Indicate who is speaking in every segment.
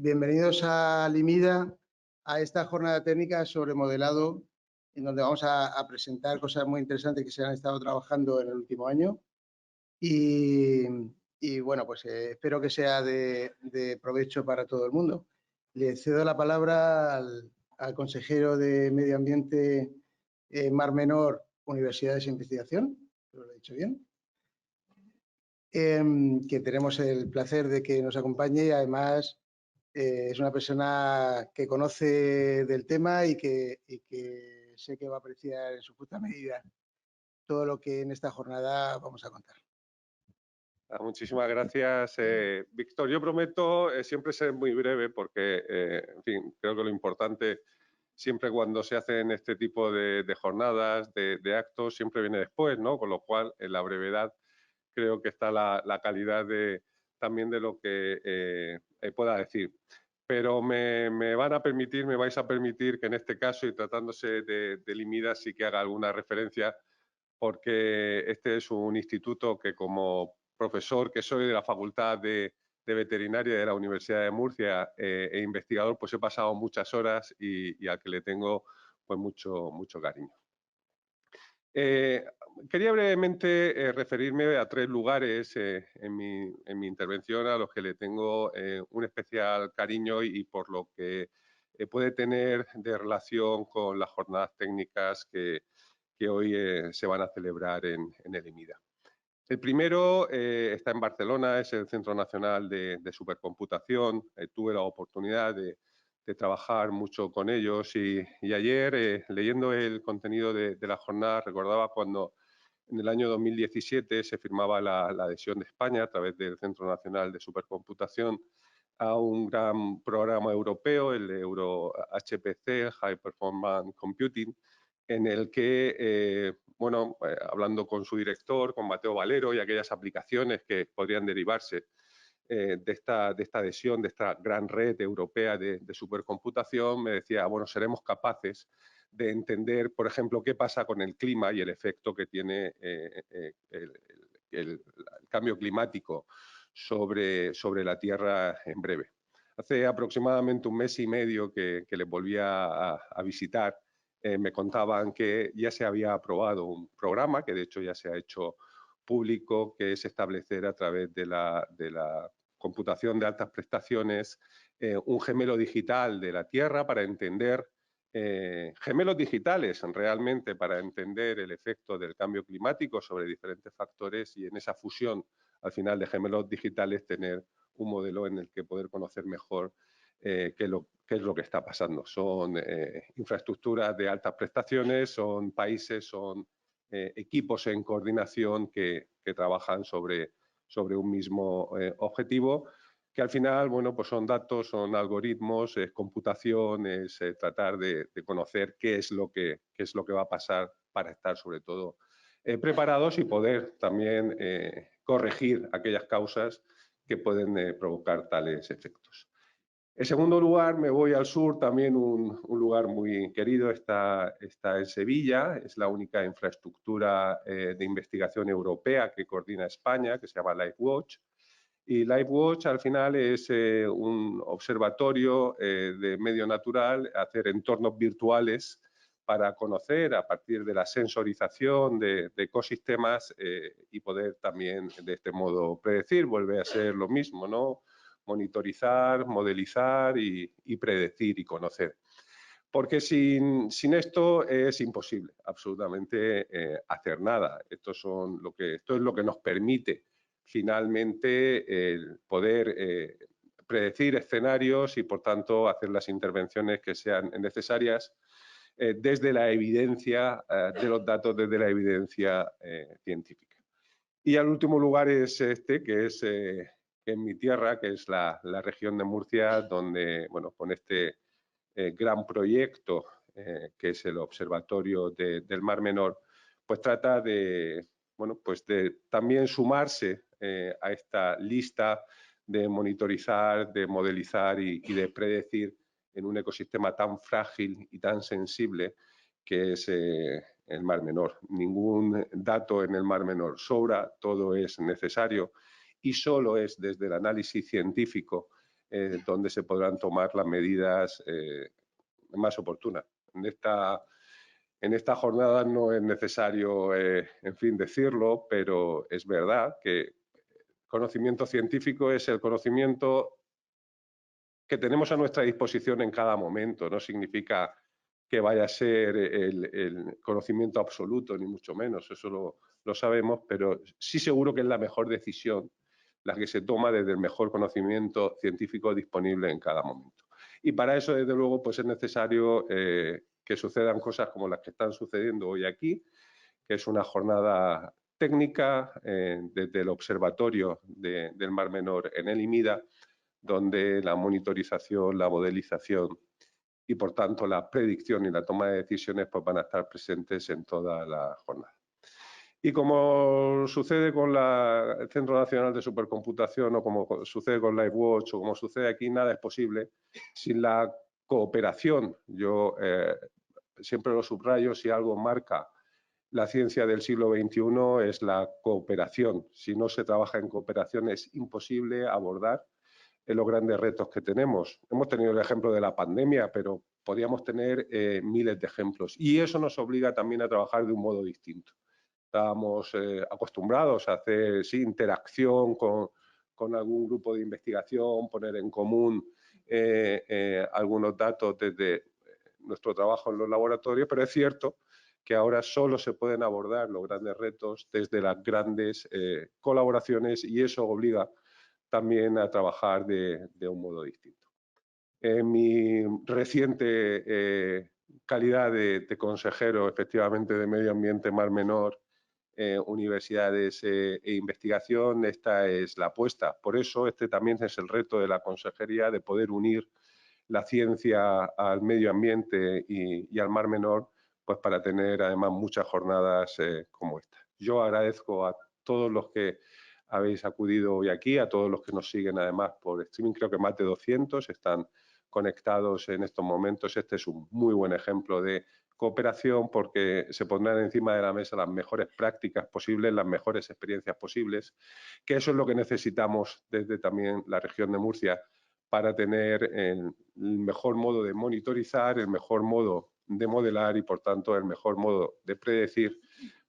Speaker 1: Bienvenidos a Limida, a esta jornada técnica sobre modelado, en donde vamos a presentar cosas muy interesantes que se han estado trabajando en el último año. Y bueno, pues espero que sea de provecho para todo el mundo. Le cedo la palabra al consejero de Medio Ambiente, Mar Menor, Universidades de Investigación, ¿lo he dicho bien? Que tenemos el placer de que nos acompañe y además es una persona que conoce del tema y que sé que va a apreciar en su justa medida todo lo que en esta jornada vamos a contar.
Speaker 2: Muchísimas gracias, Víctor. Yo prometo siempre ser muy breve porque, en fin, creo que lo importante siempre cuando se hacen este tipo de jornadas, de actos, siempre viene después, ¿no? Con lo cual, en la brevedad creo que está la calidad también de lo que pueda decir. Pero me vais a permitir que en este caso, y tratándose de Limida, sí que haga alguna referencia, porque este es un instituto que, como profesor que soy de la Facultad de Veterinaria de la Universidad de Murcia e investigador, pues he pasado muchas horas y al que le tengo pues mucho cariño. Quería brevemente referirme a 3 lugares en mi intervención a los que le tengo un especial cariño y por lo que puede tener de relación con las jornadas técnicas que hoy se van a celebrar en el EMIDA. El primero está en Barcelona, es el Centro Nacional de Supercomputación. Tuve la oportunidad de trabajar mucho con ellos y ayer, leyendo el contenido de la jornada, recordaba cuando en el año 2017 se firmaba la adhesión de España a través del Centro Nacional de Supercomputación a un gran programa europeo, el Euro HPC, High Performance Computing, en el que, hablando con su director, con Mateo Valero, y aquellas aplicaciones que podrían derivarse de esta adhesión, de esta gran red europea de supercomputación, me decía, bueno, seremos capaces de entender, por ejemplo, qué pasa con el clima y el efecto que tiene el cambio climático sobre la Tierra en breve. Hace aproximadamente un mes y medio que les volví a visitar, me contaban que ya se había aprobado un programa, que de hecho ya se ha hecho público, que es establecer a través de la computación de altas prestaciones un gemelo digital de la Tierra para entender, gemelos digitales realmente para entender el efecto del cambio climático sobre diferentes factores y en esa fusión al final de gemelos digitales tener un modelo en el que poder conocer mejor qué es lo que está pasando. Son infraestructuras de altas prestaciones, son países, son equipos en coordinación que trabajan sobre un mismo objetivo, que al final, bueno, pues son datos, son algoritmos, es computación, es tratar de conocer qué es lo que va a pasar para estar sobre todo preparados y poder también corregir aquellas causas que pueden provocar tales efectos. En segundo lugar, me voy al sur, también un lugar muy querido, está en Sevilla, es la única infraestructura de investigación europea que coordina España, que se llama LifeWatch. Y LifeWatch al final es un observatorio de medio natural, hacer entornos virtuales para conocer a partir de la sensorización de ecosistemas y poder también de este modo predecir, vuelve a ser lo mismo, ¿no? Monitorizar, modelizar y predecir y conocer. Porque sin esto es imposible absolutamente hacer nada. Esto es lo que nos permite finalmente poder predecir escenarios y, por tanto, hacer las intervenciones que sean necesarias desde la evidencia de los datos, desde la evidencia científica. Y al último lugar es este, que es en mi tierra, que es la región de Murcia, donde, bueno, con este gran proyecto que es el Observatorio del Mar Menor, pues trata de, bueno, pues de también sumarse a esta lista de monitorizar, de modelizar y de predecir en un ecosistema tan frágil y tan sensible que es el Mar Menor. Ningún dato en el Mar Menor sobra, todo es necesario y solo es desde el análisis científico donde se podrán tomar las medidas más oportunas. En esta jornada no es necesario, en fin, decirlo, pero es verdad que conocimiento científico es el conocimiento que tenemos a nuestra disposición en cada momento. No significa que vaya a ser el conocimiento absoluto, ni mucho menos, eso lo sabemos, pero sí seguro que es la mejor decisión la que se toma desde el mejor conocimiento científico disponible en cada momento. Y para eso, desde luego, pues es necesario que sucedan cosas como las que están sucediendo hoy aquí, que es una jornada técnica desde el Observatorio del Mar Menor en el IMIDA, donde la monitorización, la modelización y, por tanto, la predicción y la toma de decisiones pues, van a estar presentes en toda la jornada. Y como sucede con el Centro Nacional de Supercomputación o como sucede con LiveWatch o como sucede aquí, nada es posible sin la cooperación. Yo siempre lo subrayo, si algo marca la ciencia del siglo XXI es la cooperación. Si no se trabaja en cooperación es imposible abordar los grandes retos que tenemos. Hemos tenido el ejemplo de la pandemia, pero podríamos tener miles de ejemplos. Y eso nos obliga también a trabajar de un modo distinto. Estábamos acostumbrados a hacer interacción con algún grupo de investigación, poner en común algunos datos desde nuestro trabajo en los laboratorios, pero es cierto que ahora solo se pueden abordar los grandes retos desde las grandes colaboraciones y eso obliga también a trabajar de un modo distinto. En mi reciente calidad de consejero, efectivamente, de Medio Ambiente, Mar Menor, universidades e investigación, esta es la apuesta. Por eso este también es el reto de la consejería, de poder unir la ciencia al medio ambiente y al Mar Menor, pues para tener además muchas jornadas como esta. Yo agradezco a todos los que habéis acudido hoy aquí, a todos los que nos siguen además por streaming, creo que más de 200 están conectados en estos momentos. Este es un muy buen ejemplo de cooperación porque se pondrán encima de la mesa las mejores prácticas posibles, las mejores experiencias posibles, que eso es lo que necesitamos desde también la región de Murcia para tener el mejor modo de monitorizar, el mejor modo de modelar y, por tanto, el mejor modo de predecir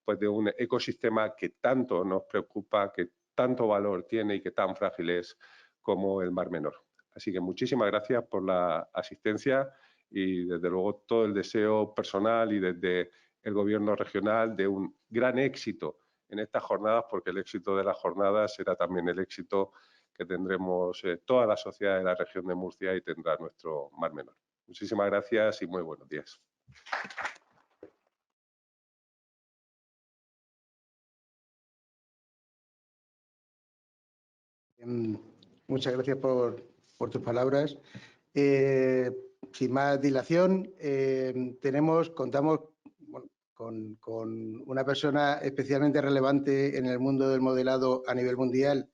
Speaker 2: pues, de un ecosistema que tanto nos preocupa, que tanto valor tiene y que tan frágil es como el Mar Menor. Así que muchísimas gracias por la asistencia y, desde luego, todo el deseo personal y desde el Gobierno regional de un gran éxito en estas jornadas, porque el éxito de las jornadas será también el éxito que tendremos toda la sociedad de la región de Murcia y tendrá nuestro Mar Menor. Muchísimas gracias y muy buenos días.
Speaker 1: Muchas gracias por tus palabras. Sin más dilación, contamos con una persona especialmente relevante en el mundo del modelado a nivel mundial,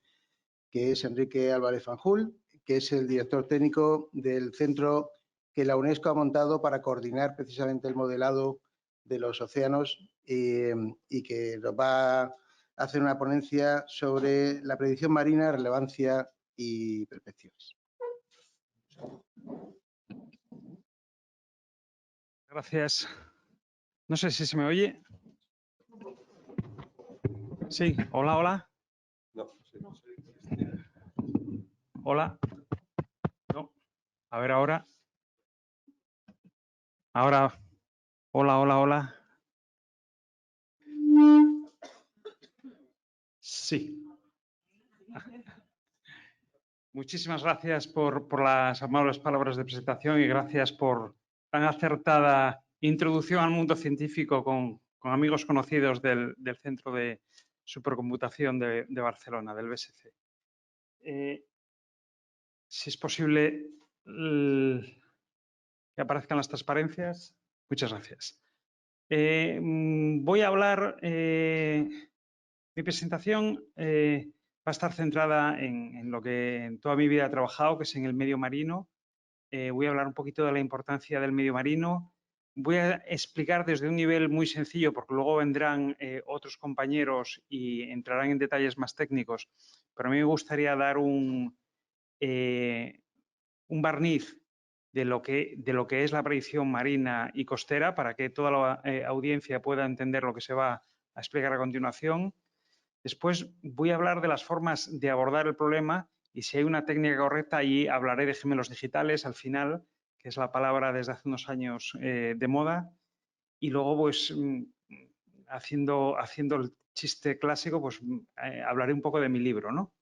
Speaker 1: que es Enrique Álvarez Fanjul, que es el director técnico del centro que la UNESCO ha montado para coordinar precisamente el modelado de los océanos y que nos va a hacer una ponencia sobre la predicción marina, relevancia y perspectivas.
Speaker 3: Gracias. No sé si se me oye. Sí, hola, hola.
Speaker 2: No, sí.
Speaker 3: Hola. No. A ver ahora. Ahora. Hola, hola, hola. Sí. Muchísimas gracias por las amables palabras de presentación y gracias por tan acertada introducción al mundo científico con amigos conocidos del Centro de Supercomputación de Barcelona, del BSC. Si es posible que aparezcan las transparencias. Muchas gracias. Voy a hablar, mi presentación va a estar centrada en lo que en toda mi vida he trabajado, que es en el medio marino. Voy a hablar un poquito de la importancia del medio marino. Voy a explicar desde un nivel muy sencillo, porque luego vendrán otros compañeros y entrarán en detalles más técnicos, pero a mí me gustaría dar un barniz de lo que es la predicción marina y costera para que toda la audiencia pueda entender lo que se va a explicar a continuación. Después voy a hablar de las formas de abordar el problema y si hay una técnica correcta, allí hablaré de gemelos digitales al final, que es la palabra desde hace unos años de moda. Y luego, pues, haciendo el chiste clásico, pues hablaré un poco de mi libro, ¿no?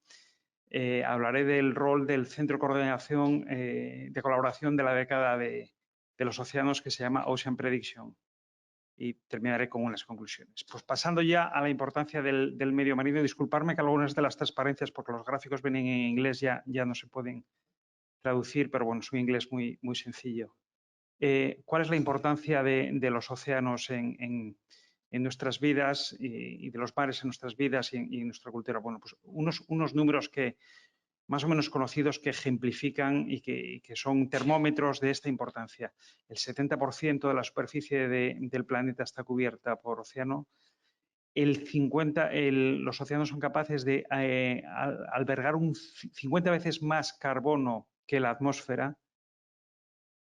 Speaker 3: Hablaré del rol del Centro de Coordinación de Colaboración de la década de los océanos que se llama Ocean Prediction y terminaré con unas conclusiones. Pues pasando ya a la importancia del medio marino, disculparme que algunas de las transparencias, porque los gráficos vienen en inglés, ya no se pueden traducir, pero bueno, es un inglés muy, muy sencillo. ¿Cuál es la importancia de los océanos en nuestras vidas y de los mares en nuestras vidas y en nuestra cultura? Bueno, pues unos números que más o menos conocidos que ejemplifican y que son termómetros de esta importancia. El 70% de la superficie del planeta está cubierta por océano. Los océanos son capaces de albergar 50 veces más carbono que la atmósfera.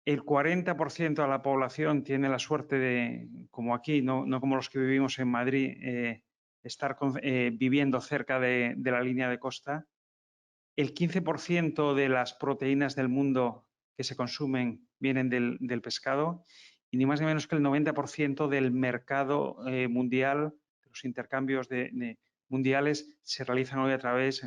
Speaker 3: El 40% de la población tiene la suerte de, como aquí, no como los que vivimos en Madrid, estar viviendo cerca de la línea de costa. El 15% de las proteínas del mundo que se consumen vienen del pescado y ni más ni menos que el 90% del mercado mundial, los intercambios mundiales se realizan hoy a través,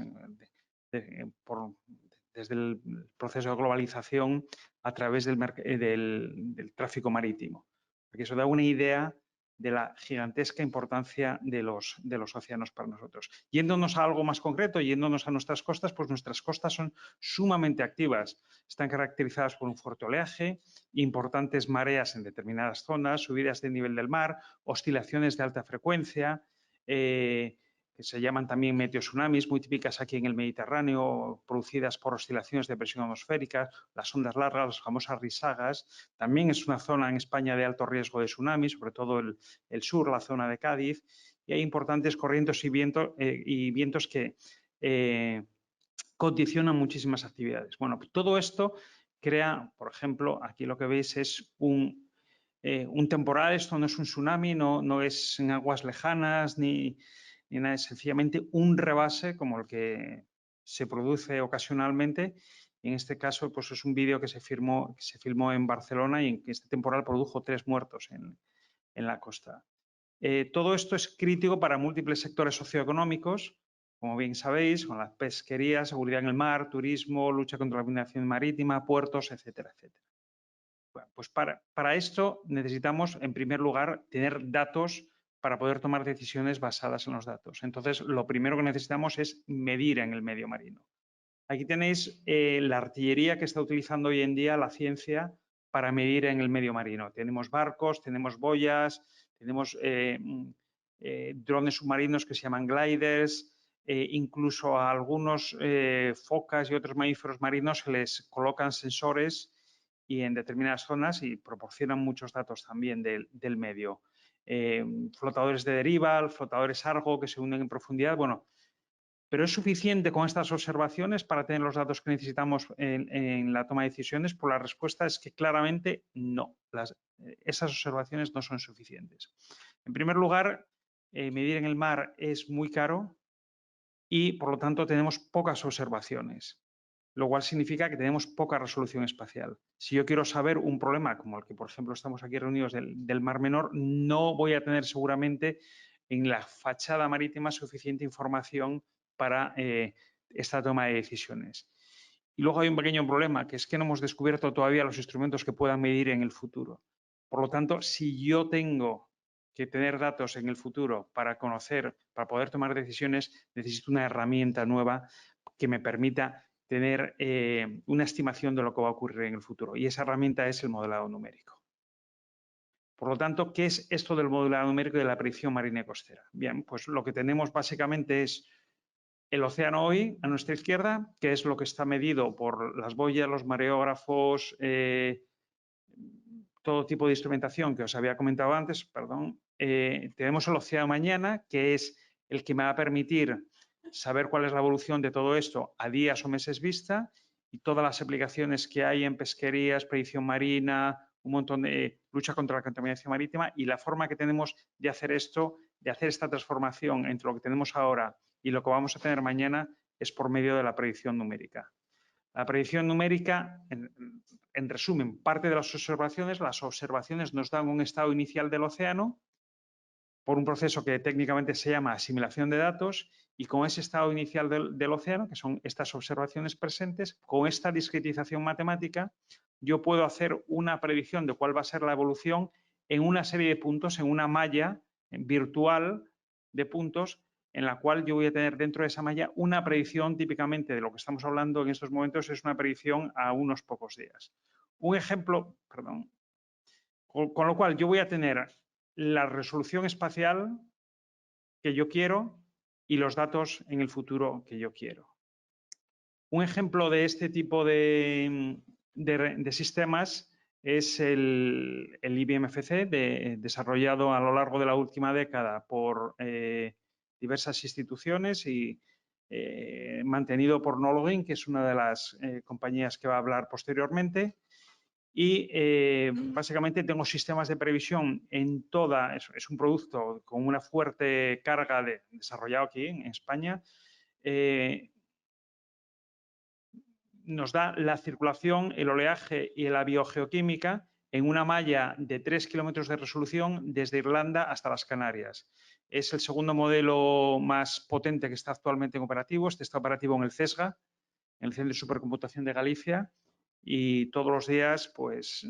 Speaker 3: desde el proceso de globalización, a través del tráfico marítimo. Porque eso da una idea de la gigantesca importancia de los océanos para nosotros. Yéndonos a algo más concreto, yéndonos a nuestras costas, pues nuestras costas son sumamente activas. Están caracterizadas por un fuerte oleaje, importantes mareas en determinadas zonas, subidas de nivel del mar, oscilaciones de alta frecuencia, que se llaman también meteotsunamis, muy típicas aquí en el Mediterráneo, producidas por oscilaciones de presión atmosférica, las ondas largas, las famosas risagas. También es una zona en España de alto riesgo de tsunami, sobre todo el sur, la zona de Cádiz, y hay importantes corrientes y vientos que condicionan muchísimas actividades. Bueno, pues todo esto crea, por ejemplo, aquí lo que veis es un temporal. Esto no es un tsunami, no es en aguas lejanas ni nada, es sencillamente un rebase como el que se produce ocasionalmente. En este caso, pues es un vídeo que se filmó en Barcelona y en que este temporal produjo 3 muertos en la costa. Todo esto es crítico para múltiples sectores socioeconómicos, como bien sabéis, con la pesquería, seguridad en el mar, turismo, lucha contra la contaminación marítima, puertos, etcétera, etcétera. Bueno, pues para esto necesitamos, en primer lugar, tener datos para poder tomar decisiones basadas en los datos. Entonces, lo primero que necesitamos es medir en el medio marino. Aquí tenéis la artillería que está utilizando hoy en día la ciencia para medir en el medio marino. Tenemos barcos, tenemos boyas, tenemos drones submarinos que se llaman gliders, incluso a algunos focas y otros mamíferos marinos se les colocan sensores y en determinadas zonas y proporcionan muchos datos también del medio. Flotadores de deriva, flotadores Argo que se unen en profundidad. Bueno, ¿pero es suficiente con estas observaciones para tener los datos que necesitamos en la toma de decisiones? Pues la respuesta es que claramente no. Esas observaciones no son suficientes. En primer lugar, medir en el mar es muy caro y, por lo tanto, tenemos pocas observaciones, lo cual significa que tenemos poca resolución espacial. Si yo quiero saber un problema como el que, por ejemplo, estamos aquí reunidos del Mar Menor, no voy a tener seguramente en la fachada marítima suficiente información para esta toma de decisiones. Y luego hay un pequeño problema, que es que no hemos descubierto todavía los instrumentos que puedan medir en el futuro. Por lo tanto, si yo tengo que tener datos en el futuro para conocer, para poder tomar decisiones, necesito una herramienta nueva que me permita tener una estimación de lo que va a ocurrir en el futuro. Y esa herramienta es el modelado numérico. Por lo tanto, ¿qué es esto del modelado numérico y de la predicción marina y costera? Bien, pues lo que tenemos básicamente es el océano hoy a nuestra izquierda, que es lo que está medido por las boyas, los mareógrafos, todo tipo de instrumentación que os había comentado antes, perdón. Tenemos el océano mañana, que es el que me va a permitir saber cuál es la evolución de todo esto a días o meses vista, y todas las aplicaciones que hay en pesquería, expedición marina, un montón de lucha contra la contaminación marítima, y la forma que tenemos de hacer esto, de hacer esta transformación entre lo que tenemos ahora y lo que vamos a tener mañana, es por medio de la predicción numérica. La predicción numérica, en resumen, parte de las observaciones nos dan un estado inicial del océano por un proceso que técnicamente se llama asimilación de datos, y con ese estado inicial del océano, que son estas observaciones presentes, con esta discretización matemática, yo puedo hacer una predicción de cuál va a ser la evolución en una serie de puntos, en una malla virtual de puntos, en la cual yo voy a tener dentro de esa malla una predicción. Típicamente de lo que estamos hablando en estos momentos es una predicción a unos pocos días. Un ejemplo, perdón, con lo cual yo voy a tener la resolución espacial que yo quiero y los datos en el futuro que yo quiero. Un ejemplo de este tipo de sistemas es el IBM-FC, desarrollado a lo largo de la última década por diversas instituciones y mantenido por Nologin, que es una de las compañías que va a hablar posteriormente. Y básicamente tengo sistemas de previsión en toda, es un producto con una fuerte carga desarrollado aquí en España. Nos da la circulación, el oleaje y la biogeoquímica en una malla de 3 kilómetros de resolución desde Irlanda hasta las Canarias. Es el segundo modelo más potente que está actualmente en operativo. Este está operativo en el CESGA, en el Centro de Supercomputación de Galicia, y todos los días pues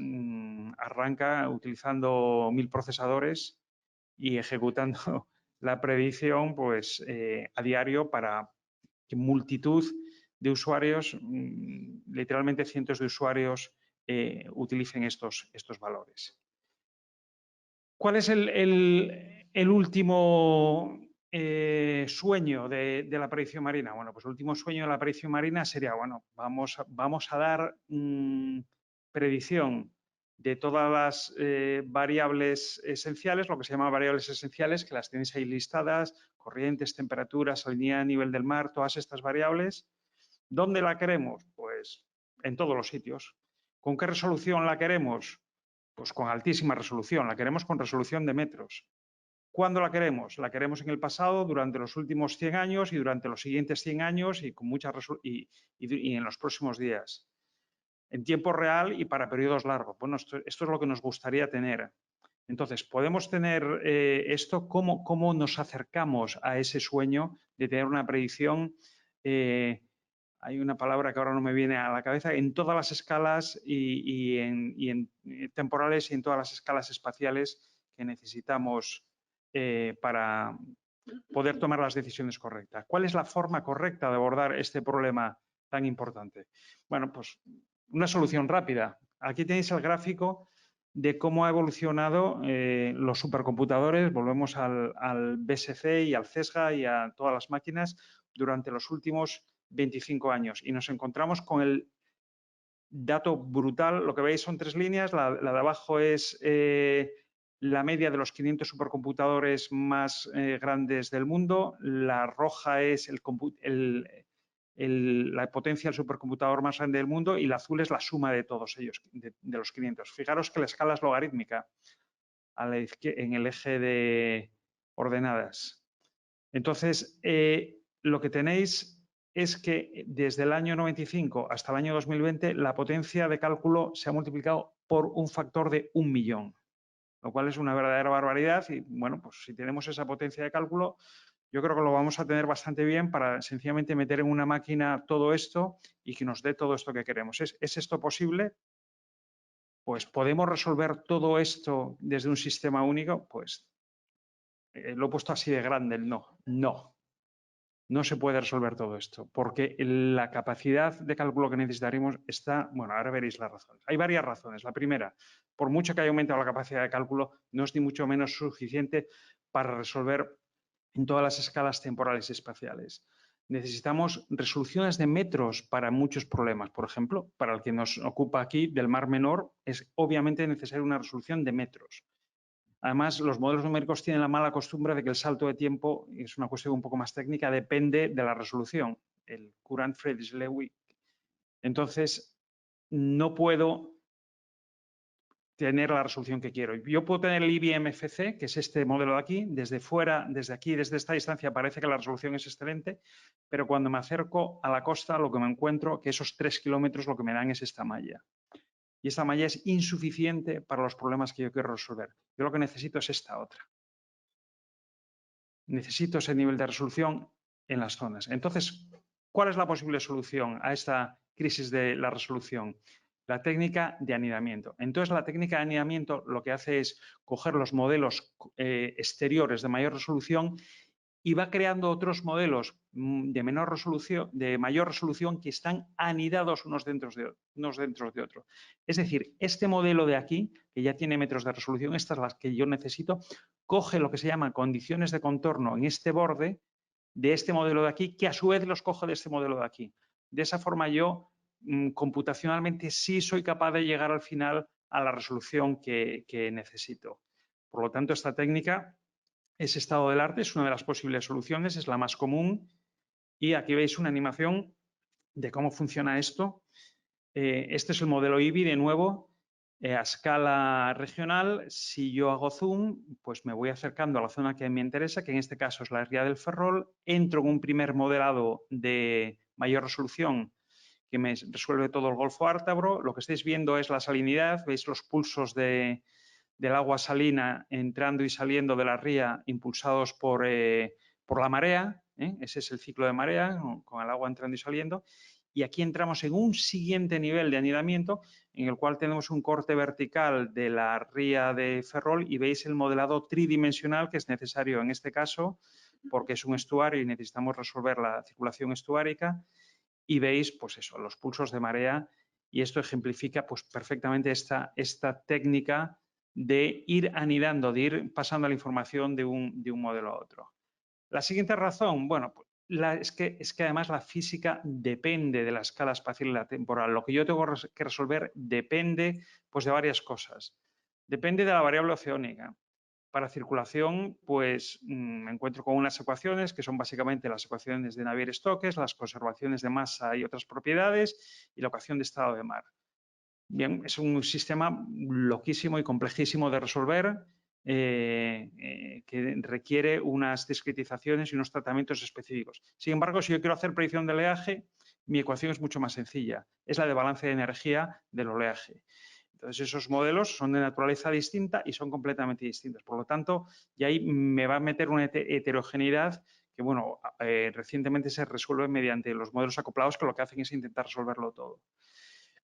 Speaker 3: arranca utilizando 1000 procesadores y ejecutando la predicción pues a diario para que multitud de usuarios, literalmente cientos de usuarios, utilicen estos valores. ¿Cuál es el último sueño de la predicción marina? Bueno, pues el último sueño de la predicción marina sería, bueno, vamos a dar predicción de todas las variables esenciales, lo que se llama variables esenciales, que las tenéis ahí listadas: corrientes, temperaturas, salinidad, nivel del mar, todas estas variables. ¿Dónde la queremos? Pues en todos los sitios. ¿Con qué resolución la queremos? Pues con altísima resolución, la queremos con resolución de metros. ¿Cuándo la queremos? La queremos en el pasado, durante los últimos 100 años y durante los siguientes 100 años y con mucha y en los próximos días. En tiempo real y para periodos largos. Bueno, esto es lo que nos gustaría tener. Entonces, podemos tener esto, ¿cómo nos acercamos a ese sueño de tener una predicción? Hay una palabra que ahora no me viene a la cabeza, en todas las escalas y en temporales y en todas las escalas espaciales que necesitamos para poder tomar las decisiones correctas. ¿Cuál es la forma correcta de abordar este problema tan importante? Bueno, pues una solución rápida. Aquí tenéis el gráfico de cómo ha evolucionado los supercomputadores. Volvemos al BSC y al CESGA y a todas las máquinas durante los últimos 25 años, y nos encontramos con el dato brutal. Lo que veis son 3 líneas. La de abajo es la media de los 500 supercomputadores más grandes del mundo. La roja es la potencia del supercomputador más grande del mundo, y la azul es la suma de todos ellos, de los 500. Fijaros que la escala es logarítmica en el eje de ordenadas. Entonces, lo que tenéis es que desde el año 95 hasta el año 2020 la potencia de cálculo se ha multiplicado por un factor de 1 millón, lo cual es una verdadera barbaridad. Y bueno, pues si tenemos esa potencia de cálculo, yo creo que lo vamos a tener bastante bien para sencillamente meter en una máquina todo esto y que nos dé todo esto que queremos. ¿Es esto posible? Pues ¿podemos resolver todo esto desde un sistema único? Pues lo he puesto así de grande el no. No se puede resolver todo esto, porque la capacidad de cálculo que necesitaríamos está, bueno, ahora veréis las razones. Hay varias razones. La primera, por mucho que haya aumentado la capacidad de cálculo, no es ni mucho menos suficiente para resolver en todas las escalas temporales y espaciales. Necesitamos resoluciones de metros para muchos problemas. Por ejemplo, para el que nos ocupa aquí del Mar Menor, es obviamente necesaria una resolución de metros. Además, los modelos numéricos tienen la mala costumbre de que el salto de tiempo, es una cuestión un poco más técnica, depende de la resolución. El Courant-Friedrich-Lewy Entonces, no puedo tener la resolución que quiero. Yo puedo tener el IBM-FC, que es este modelo de aquí, desde fuera, desde aquí, desde esta distancia, parece que la resolución es excelente, pero cuando me acerco a la costa, lo que me encuentro, que esos 3 kilómetros lo que me dan es esta malla. Y esta malla es insuficiente para los problemas que yo quiero resolver. Yo lo que necesito es esta otra. Necesito ese nivel de resolución en las zonas. Entonces, ¿cuál es la posible solución a esta crisis de la resolución? La técnica de anidamiento. Entonces, la técnica de anidamiento lo que hace es coger los modelos exteriores de mayor resolución y va creando otros modelos de menor resolución, de mayor resolución, que están anidados unos dentro de otros. Es decir, este modelo de aquí, que ya tiene metros de resolución, estas las que yo necesito, coge lo que se llaman condiciones de contorno en este borde de este modelo de aquí, que a su vez los coge de este modelo de aquí. De esa forma yo computacionalmente sí soy capaz de llegar al final a la resolución que necesito. Por lo tanto, esta técnica es estado del arte, es una de las posibles soluciones, es la más común. Y aquí veis una animación de cómo funciona esto. Este es el modelo IBI, de nuevo, a escala regional. Si yo hago zoom, pues me voy acercando a la zona que me interesa, que en este caso es la ría del Ferrol. Entro en un primer modelado de mayor resolución que me resuelve todo el Golfo Ártabro. Lo que estáis viendo es la salinidad, veis los pulsos del agua salina entrando y saliendo de la ría impulsados por la marea. Ese es el ciclo de marea, con el agua entrando y saliendo. Y aquí entramos en un siguiente nivel de anidamiento en el cual tenemos un corte vertical de la ría de Ferrol y veis el modelado tridimensional que es necesario en este caso porque es un estuario y necesitamos resolver la circulación estuárica. Y veis, pues eso, los pulsos de marea, y esto ejemplifica pues perfectamente esta técnica de ir anidando, de ir pasando la información de un modelo a otro. La siguiente razón, bueno, pues es que además la física depende de la escala espacial y la temporal. Lo que yo tengo que resolver depende pues de varias cosas. Depende de la variable oceánica. Para circulación, pues me encuentro con unas ecuaciones que son básicamente las ecuaciones de Navier-Stokes, las conservaciones de masa y otras propiedades y la ecuación de estado de mar. Bien, es un sistema loquísimo y complejísimo de resolver que requiere unas discretizaciones y unos tratamientos específicos. Sin embargo, si yo quiero hacer predicción de oleaje, mi ecuación es mucho más sencilla. Es la de balance de energía del oleaje. Entonces, esos modelos son de naturaleza distinta y son completamente distintos. Por lo tanto, y ahí me va a meter una heterogeneidad que, bueno, recientemente se resuelve mediante los modelos acoplados que lo que hacen es intentar resolverlo todo.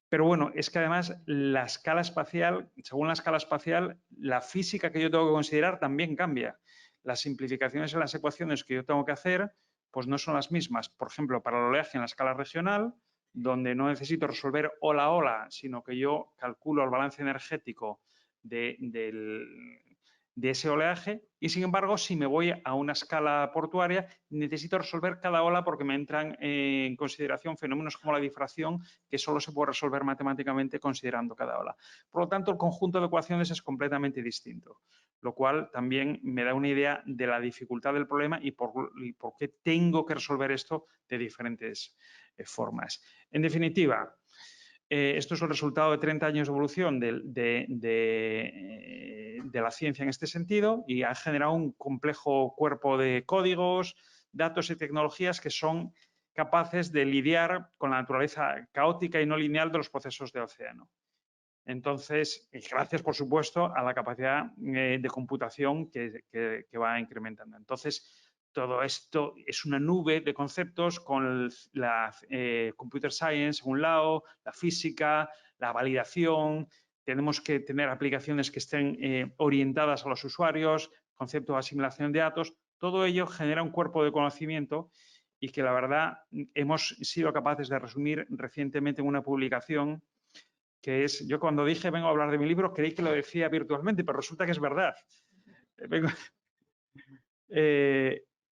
Speaker 3: Pero bueno, es que además la escala espacial, según la escala espacial, la física que yo tengo que considerar también cambia. Las simplificaciones en las ecuaciones que yo tengo que hacer, pues no son las mismas. Por ejemplo, para el oleaje en la escala regional, donde no necesito resolver ola a ola, sino que yo calculo el balance energético de ese oleaje. Y sin embargo, si me voy a una escala portuaria, necesito resolver cada ola porque me entran en consideración fenómenos como la difracción, que solo se puede resolver matemáticamente considerando cada ola. Por lo tanto, el conjunto de ecuaciones es completamente distinto, lo cual también me da una idea de la dificultad del problema y por qué tengo que resolver esto de diferentes formas. En definitiva, esto es el resultado de 30 años de evolución de la ciencia en este sentido y ha generado un complejo cuerpo de códigos, datos y tecnologías que son capaces de lidiar con la naturaleza caótica y no lineal de los procesos de océano. Entonces, gracias, por supuesto, a la capacidad de computación que va incrementando. Entonces, todo esto es una nube de conceptos con la computer science, a un lado, la física, la validación. Tenemos que tener aplicaciones que estén orientadas a los usuarios, concepto de asimilación de datos. Todo ello genera un cuerpo de conocimiento y que, la verdad, hemos sido capaces de resumir recientemente en una publicación que es, yo cuando dije vengo a hablar de mi libro, creí que lo decía virtualmente, pero resulta que es verdad.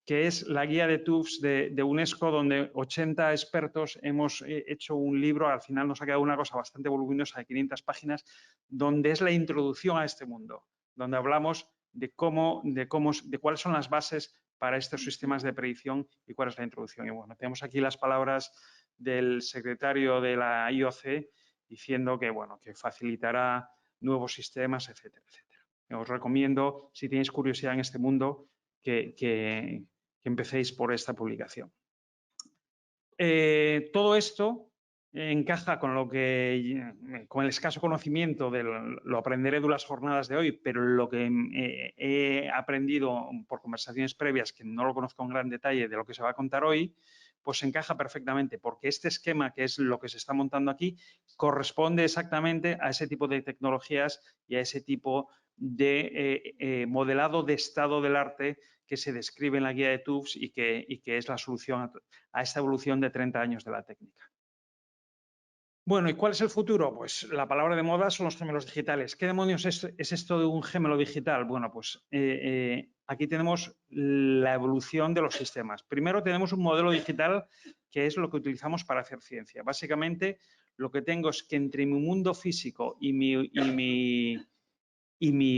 Speaker 3: Que es la guía de TÜVs de UNESCO, donde 80 expertos hemos hecho un libro, al final nos ha quedado una cosa bastante voluminosa de 500 páginas, donde es la introducción a este mundo, donde hablamos de cuáles son las bases para estos sistemas de predicción y cuál es la introducción. Y bueno, tenemos aquí las palabras del secretario de la IOC diciendo que, bueno, que facilitará nuevos sistemas, etcétera, etcétera. Os recomiendo, si tenéis curiosidad en este mundo, que empecéis por esta publicación. Todo esto encaja con con el escaso conocimiento lo aprenderé de las jornadas de hoy, pero lo que he aprendido por conversaciones previas, que no lo conozco en gran detalle de lo que se va a contar hoy, pues encaja perfectamente, porque este esquema, que es lo que se está montando aquí, corresponde exactamente a ese tipo de tecnologías y a ese tipo de modelado de estado del arte que se describe en la guía de TÜVs y que es la solución a esta evolución de 30 años de la técnica. Bueno, ¿y cuál es el futuro? Pues la palabra de moda son los gemelos digitales. ¿Qué demonios es esto de un gemelo digital? Bueno, pues aquí tenemos la evolución de los sistemas. Primero tenemos un modelo digital que es lo que utilizamos para hacer ciencia. Básicamente, lo que tengo es que entre mi mundo físico y mi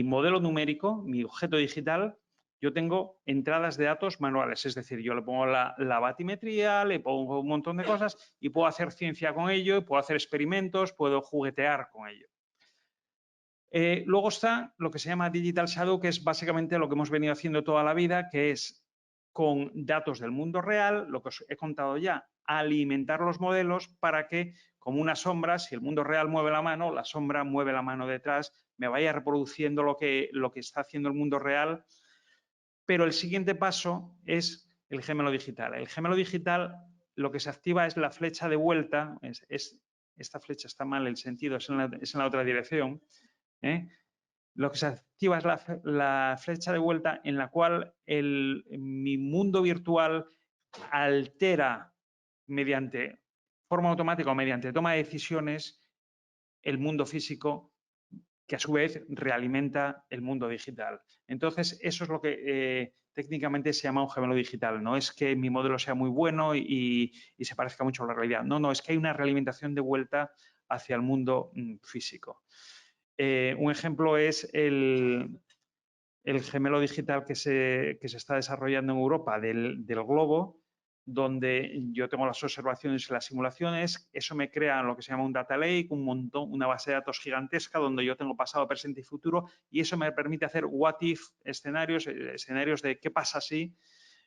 Speaker 3: modelo numérico, mi objeto digital, yo tengo entradas de datos manuales, es decir, yo le pongo la batimetría, le pongo un montón de cosas y puedo hacer ciencia con ello, puedo hacer experimentos, puedo juguetear con ello. Luego está lo que se llama Digital Shadow, que es básicamente lo que hemos venido haciendo toda la vida, que es con datos del mundo real, lo que os he contado ya, alimentar los modelos para que, como una sombra, si el mundo real mueve la mano, la sombra mueve la mano detrás, me vaya reproduciendo lo que está haciendo el mundo real. Pero el siguiente paso es el gemelo digital. El gemelo digital, lo que se activa es la flecha de vuelta. Esta flecha está mal, el sentido es en la otra dirección. Lo que se activa es la flecha de vuelta en la cual mi mundo virtual altera mediante forma automática o mediante toma de decisiones el mundo físico, que a su vez realimenta el mundo digital. Entonces, eso es lo que técnicamente se llama un gemelo digital. No es que mi modelo sea muy bueno y se parezca mucho a la realidad. No, es que hay una realimentación de vuelta hacia el mundo físico. Un ejemplo es el gemelo digital que se está desarrollando en Europa del globo, donde yo tengo las observaciones y las simulaciones. Eso me crea lo que se llama un data lake, una base de datos gigantesca donde yo tengo pasado, presente y futuro, y eso me permite hacer what if escenarios de qué pasa si,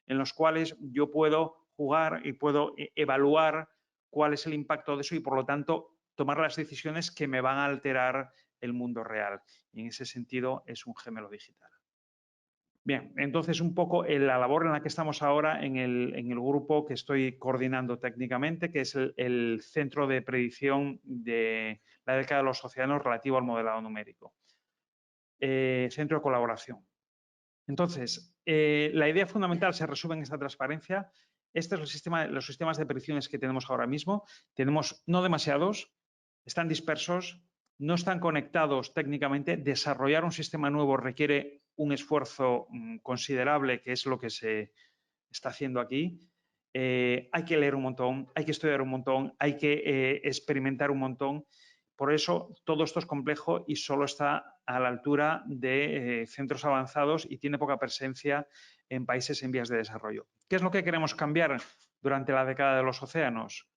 Speaker 3: en los cuales yo puedo jugar y puedo evaluar cuál es el impacto de eso y, por lo tanto, tomar las decisiones que me van a alterar el mundo real. Y en ese sentido es un gemelo digital. Bien, entonces un poco la labor en la que estamos ahora en el grupo que estoy coordinando técnicamente, que es el Centro de Predicción de la década de los océanos relativo al modelado numérico. Centro de colaboración. Entonces, la idea fundamental se resume en esta transparencia. Este es los sistemas de predicciones que tenemos ahora mismo. Tenemos no demasiados, están dispersos, no están conectados técnicamente. Desarrollar un sistema nuevo requiere un esfuerzo considerable, que es lo que se está haciendo aquí. Hay que leer un montón, hay que estudiar un montón, hay que experimentar un montón. Por eso todo esto es complejo y solo está a la altura de centros avanzados y tiene poca presencia en países en vías de desarrollo. ¿Qué es lo que queremos cambiar durante la década de los océanos?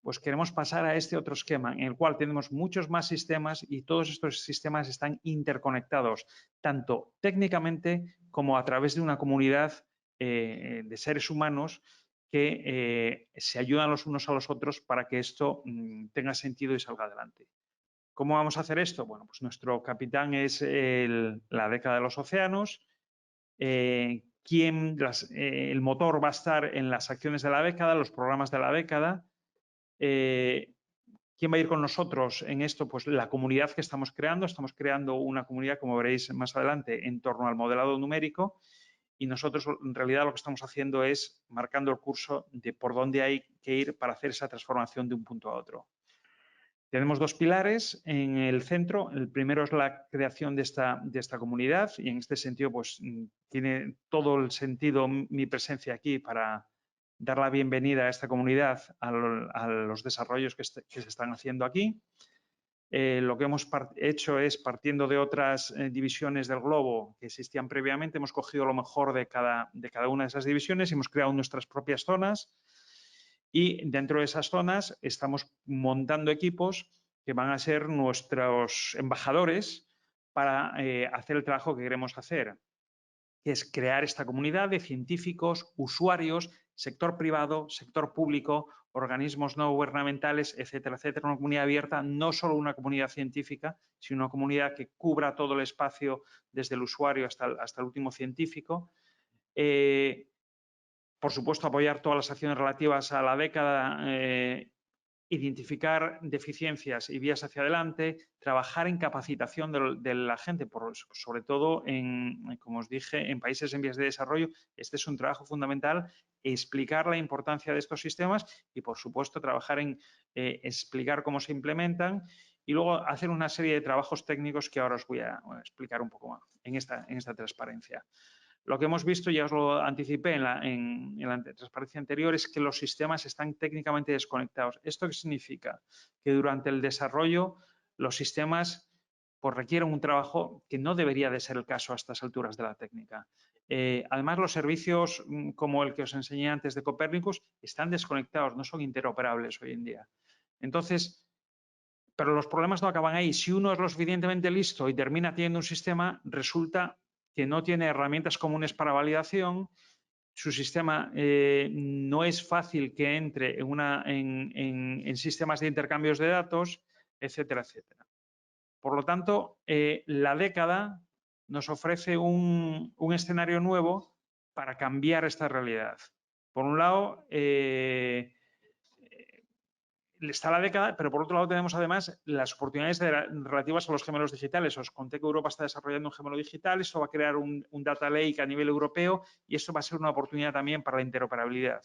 Speaker 3: Pues queremos pasar a este otro esquema en el cual tenemos muchos más sistemas y todos estos sistemas están interconectados, tanto técnicamente como a través de una comunidad de seres humanos que se ayudan los unos a los otros para que esto tenga sentido y salga adelante. ¿Cómo vamos a hacer esto? Bueno, pues nuestro capitán es la década de los océanos. El motor va a estar en las acciones de la década, los programas de la década. ¿Quién va a ir con nosotros en esto? Pues la comunidad que estamos creando. Estamos creando una comunidad, como veréis más adelante, en torno al modelado numérico. Y nosotros, en realidad, lo que estamos haciendo es marcando el curso de por dónde hay que ir para hacer esa transformación de un punto a otro. Tenemos dos pilares en el centro. El primero es la creación de esta comunidad y en este sentido pues tiene todo el sentido mi presencia aquí para dar la bienvenida a esta comunidad, a los desarrollos que se están haciendo aquí. Lo que hemos hecho es, partiendo de otras divisiones del globo que existían previamente, hemos cogido lo mejor de cada una de esas divisiones y hemos creado nuestras propias zonas. Y dentro de esas zonas estamos montando equipos que van a ser nuestros embajadores para hacer el trabajo que queremos hacer, que es crear esta comunidad de científicos, usuarios, sector privado, sector público, organismos no gubernamentales, etcétera, etcétera. Una comunidad abierta, no solo una comunidad científica, sino una comunidad que cubra todo el espacio desde el usuario hasta el último científico. Por supuesto, apoyar todas las acciones relativas a la década, identificar deficiencias y vías hacia adelante, trabajar en capacitación de la gente, sobre todo, como os dije, en países en vías de desarrollo. Este es un trabajo fundamental, explicar la importancia de estos sistemas y, por supuesto, trabajar en explicar cómo se implementan y luego hacer una serie de trabajos técnicos que ahora os voy a explicar un poco más en esta transparencia. Lo que hemos visto, ya os lo anticipé en la transparencia anterior, es que los sistemas están técnicamente desconectados. ¿Esto qué significa? Que durante el desarrollo los sistemas pues, requieren un trabajo que no debería de ser el caso a estas alturas de la técnica. Además, los servicios como el que os enseñé antes de Copernicus están desconectados, no son interoperables hoy en día. Entonces, pero los problemas no acaban ahí. Si uno es lo suficientemente listo y termina teniendo un sistema, resulta que no tiene herramientas comunes para validación, su sistema no es fácil que entre en sistemas de intercambios de datos, etcétera, etcétera. Por lo tanto, la década nos ofrece un escenario nuevo para cambiar esta realidad. Por un lado, está la década, pero por otro lado tenemos además las oportunidades relativas a los gemelos digitales. Os conté que Europa está desarrollando un gemelo digital, esto va a crear un data lake a nivel europeo y esto va a ser una oportunidad también para la interoperabilidad.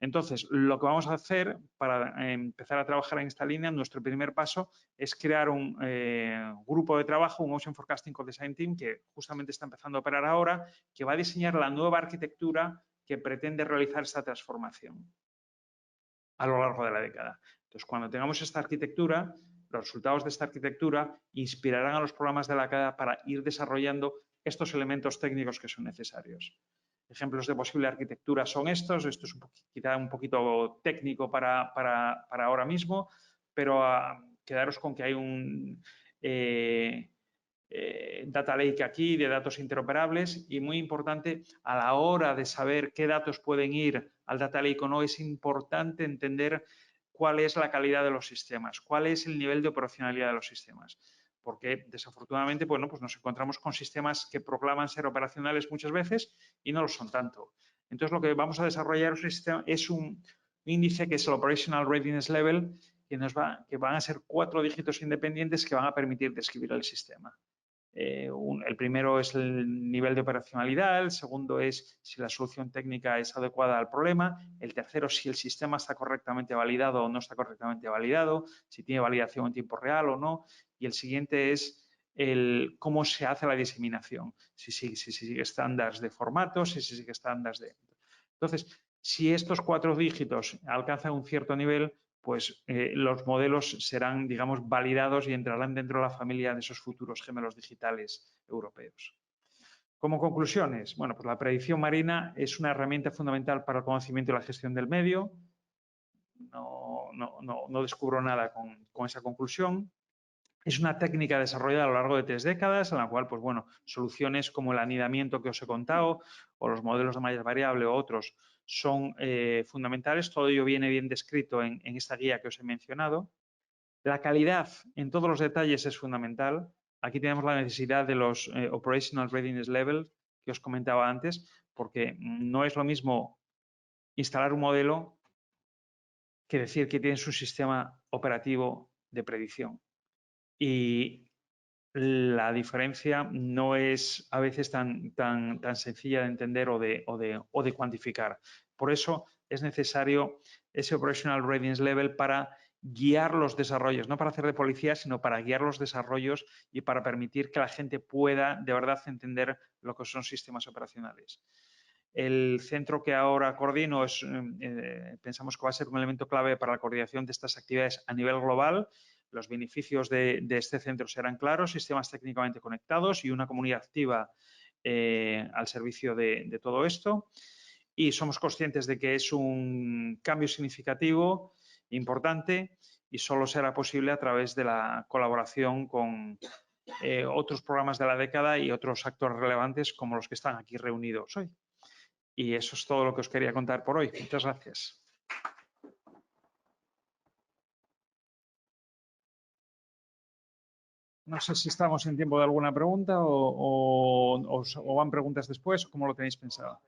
Speaker 3: Entonces, lo que vamos a hacer para empezar a trabajar en esta línea, nuestro primer paso es crear un grupo de trabajo, un Ocean Forecasting Co-Design Team, que justamente está empezando a operar ahora, que va a diseñar la nueva arquitectura que pretende realizar esta transformación a lo largo de la década. Entonces, cuando tengamos esta arquitectura, los resultados de esta arquitectura inspirarán a los programas de la década para ir desarrollando estos elementos técnicos que son necesarios. Ejemplos de posible arquitectura son estos. Esto es quizá un poquito técnico para ahora mismo, pero quedaros con que hay un data lake aquí de datos interoperables y muy importante a la hora de saber qué datos pueden ir al data lake o no, es importante entender cuál es la calidad de los sistemas, cuál es el nivel de operacionalidad de los sistemas. Porque desafortunadamente, bueno, pues nos encontramos con sistemas que proclaman ser operacionales muchas veces y no lo son tanto. Entonces, lo que vamos a desarrollar es un índice que es el Operational Readiness Level, que van a ser 4 dígitos independientes que van a permitir describir el sistema. El primero es el nivel de operacionalidad, el segundo es si la solución técnica es adecuada al problema, el tercero si el sistema está correctamente validado o no está correctamente validado, si tiene validación en tiempo real o no, y el siguiente es cómo se hace la diseminación, si sigue estándares de formatos, si sigue estándares de... Entonces, si estos 4 dígitos alcanzan un cierto nivel, pues los modelos serán, digamos, validados y entrarán dentro de la familia de esos futuros gemelos digitales europeos. Como conclusiones, bueno, pues la predicción marina es una herramienta fundamental para el conocimiento y la gestión del medio. No descubro nada con esa conclusión. Es una técnica desarrollada a lo largo de 3 décadas, en la cual, pues bueno, soluciones como el anidamiento que os he contado o los modelos de malla variable o otros son fundamentales. Todo ello viene bien descrito en esta guía que os he mencionado. La calidad en todos los detalles es fundamental. Aquí tenemos la necesidad de los Operational Readiness Level que os comentaba antes, porque no es lo mismo instalar un modelo que decir que tienes un sistema operativo de predicción. Y la diferencia no es a veces tan sencilla de entender o de cuantificar. Por eso es necesario ese Operational Readiness Level para guiar los desarrollos, no para hacer de policía, sino para guiar los desarrollos y para permitir que la gente pueda de verdad entender lo que son sistemas operacionales. El centro que ahora coordino pensamos que va a ser un elemento clave para la coordinación de estas actividades a nivel global. Los beneficios de este centro serán claros, sistemas técnicamente conectados y una comunidad activa al servicio de todo esto. y somos conscientes de que es un cambio significativo, importante, y solo será posible a través de la colaboración con otros programas de la década y otros actores relevantes como los que están aquí reunidos hoy. Y eso es todo lo que os quería contar por hoy. Muchas gracias. No sé si estamos en tiempo de alguna pregunta o van preguntas después, o cómo lo tenéis pensado.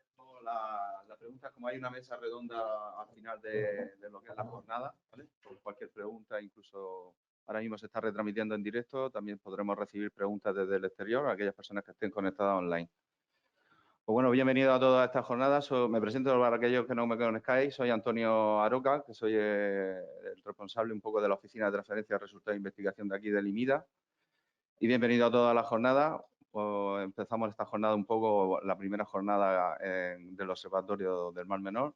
Speaker 4: La pregunta es como hay una mesa redonda al final de lo que es la jornada, ¿vale? Por cualquier pregunta, incluso ahora mismo se está retransmitiendo en directo, también podremos recibir preguntas desde el exterior a aquellas personas que estén conectadas online. Pues bueno, bienvenido a toda esta jornada. Me presento para aquellos que no me conozcáis. Soy Antonio Aroca, que soy el responsable un poco de la Oficina de Transferencia de Resultados de Investigación de aquí del IMIDA. Y bienvenido a toda la jornada. Pues empezamos esta jornada un poco, la primera jornada del Observatorio del Mar Menor.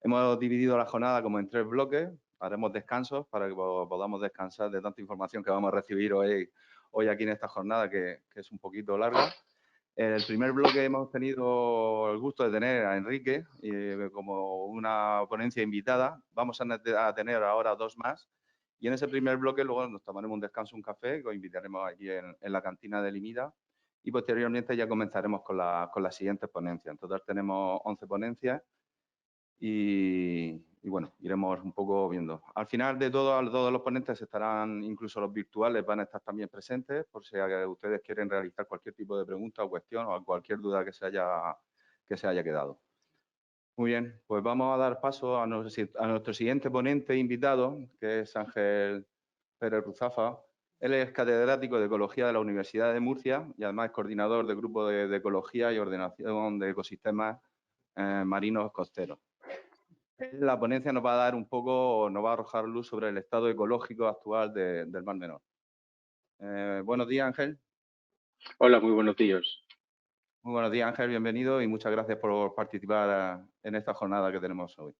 Speaker 4: Hemos dividido la jornada como en 3 bloques. Haremos descansos para que podamos descansar de tanta información que vamos a recibir hoy aquí en esta jornada, que es un poquito larga. En el primer bloque hemos tenido el gusto de tener a Enrique como una ponencia invitada. Vamos a tener ahora 2 más. Y en ese primer bloque luego nos tomaremos un descanso, un café, que os invitaremos aquí en la cantina del IMIDA. Y posteriormente ya comenzaremos con las siguientes ponencias. En total tenemos 11 ponencias y bueno, iremos un poco viendo. Al final de todos los ponentes estarán, incluso los virtuales van a estar también presentes, por si ustedes quieren realizar cualquier tipo de pregunta o cuestión o cualquier duda que se haya quedado. Muy bien, pues vamos a dar paso a nuestro siguiente ponente invitado, que es Ángel Pérez Ruzafa. Él es catedrático de Ecología de la Universidad de Murcia y además es coordinador del Grupo de Ecología y Ordenación de Ecosistemas Marinos Costeros. La ponencia nos va a dar un poco, nos va a arrojar luz sobre el estado ecológico actual del Mar Menor. Buenos días, Ángel.
Speaker 5: Hola, muy buenos días.
Speaker 4: Muy buenos días, Ángel, bienvenido y muchas gracias por participar en esta jornada que tenemos hoy.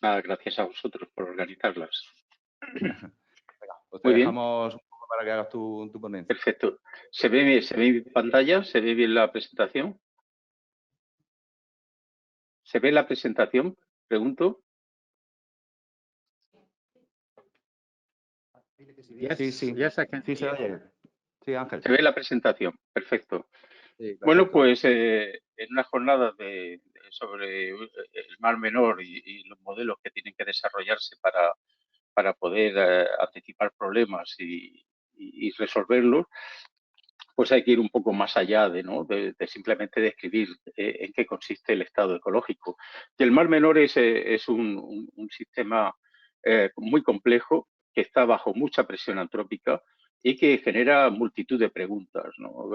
Speaker 5: Nada, gracias a vosotros por organizarlas.
Speaker 4: Pues
Speaker 5: muy
Speaker 4: te
Speaker 5: bien.
Speaker 4: dejamos un poco para que hagas tu ponencia.
Speaker 5: Perfecto. ¿Se ve mi pantalla? ¿Se ve bien la presentación? ¿Se ve la presentación? Pregunto.
Speaker 4: Sí, se oye. Sí, Ángel.
Speaker 5: ¿Se ve la presentación? Perfecto.
Speaker 4: Sí, perfecto.
Speaker 5: Bueno, pues en una jornada sobre el Mar Menor y los modelos que tienen que desarrollarse para poder anticipar problemas y resolverlos, pues hay que ir un poco más allá de simplemente describir en qué consiste el estado ecológico. Y el Mar Menor es un sistema muy complejo que está bajo mucha presión antrópica y que genera multitud de preguntas, ¿no?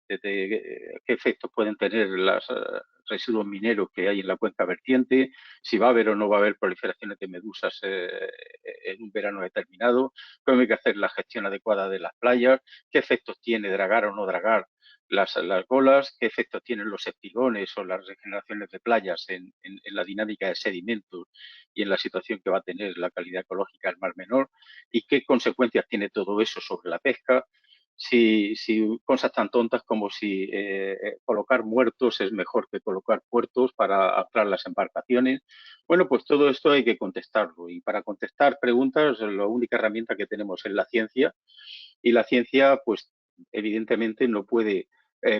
Speaker 5: ¿Qué efectos pueden tener los residuos mineros que hay en la cuenca vertiente? Si va a haber o no va a haber proliferaciones de medusas en un verano determinado, cómo hay que hacer la gestión adecuada de las playas, qué efectos tiene dragar o no dragar las golas, qué efectos tienen los espigones o las regeneraciones de playas en la dinámica de sedimentos y en la situación que va a tener la calidad ecológica del Mar Menor y qué consecuencias tiene todo eso sobre la pesca. Si cosas tan tontas como si colocar muertos es mejor que colocar puertos para anclar las embarcaciones. Bueno, pues todo esto hay que contestarlo y para contestar preguntas la única herramienta que tenemos es la ciencia y la ciencia pues evidentemente no puede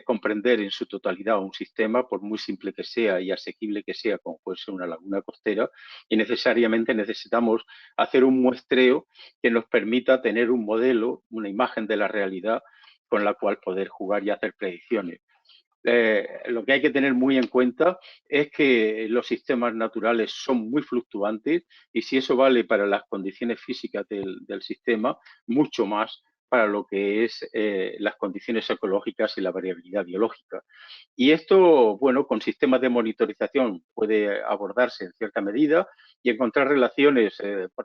Speaker 5: comprender en su totalidad un sistema, por muy simple que sea y asequible que sea, como puede ser una laguna costera, y necesariamente necesitamos hacer un muestreo que nos permita tener un modelo, una imagen de la realidad con la cual poder jugar y hacer predicciones. Lo que hay que tener muy en cuenta es que los sistemas naturales son muy fluctuantes y si eso vale para las condiciones físicas del sistema, mucho más para lo que es las condiciones ecológicas y la variabilidad biológica. Y esto, bueno, con sistemas de monitorización puede abordarse en cierta medida y encontrar relaciones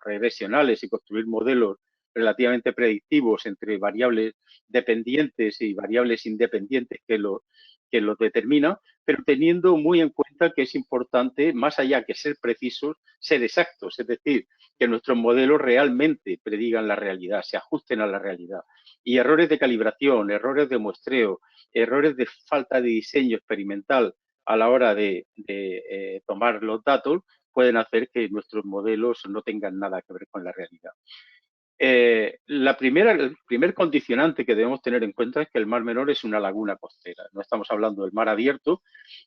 Speaker 5: regresionales y construir modelos relativamente predictivos entre variables dependientes y variables independientes que los determinan, pero teniendo muy en cuenta que es importante, más allá que ser precisos, ser exactos, es decir, que nuestros modelos realmente predigan la realidad, se ajusten a la realidad. Y errores de calibración, errores de muestreo, errores de falta de diseño experimental a la hora de tomar los datos pueden hacer que nuestros modelos no tengan nada que ver con la realidad. El primer condicionante que debemos tener en cuenta es que el Mar Menor es una laguna costera. No estamos hablando del mar abierto.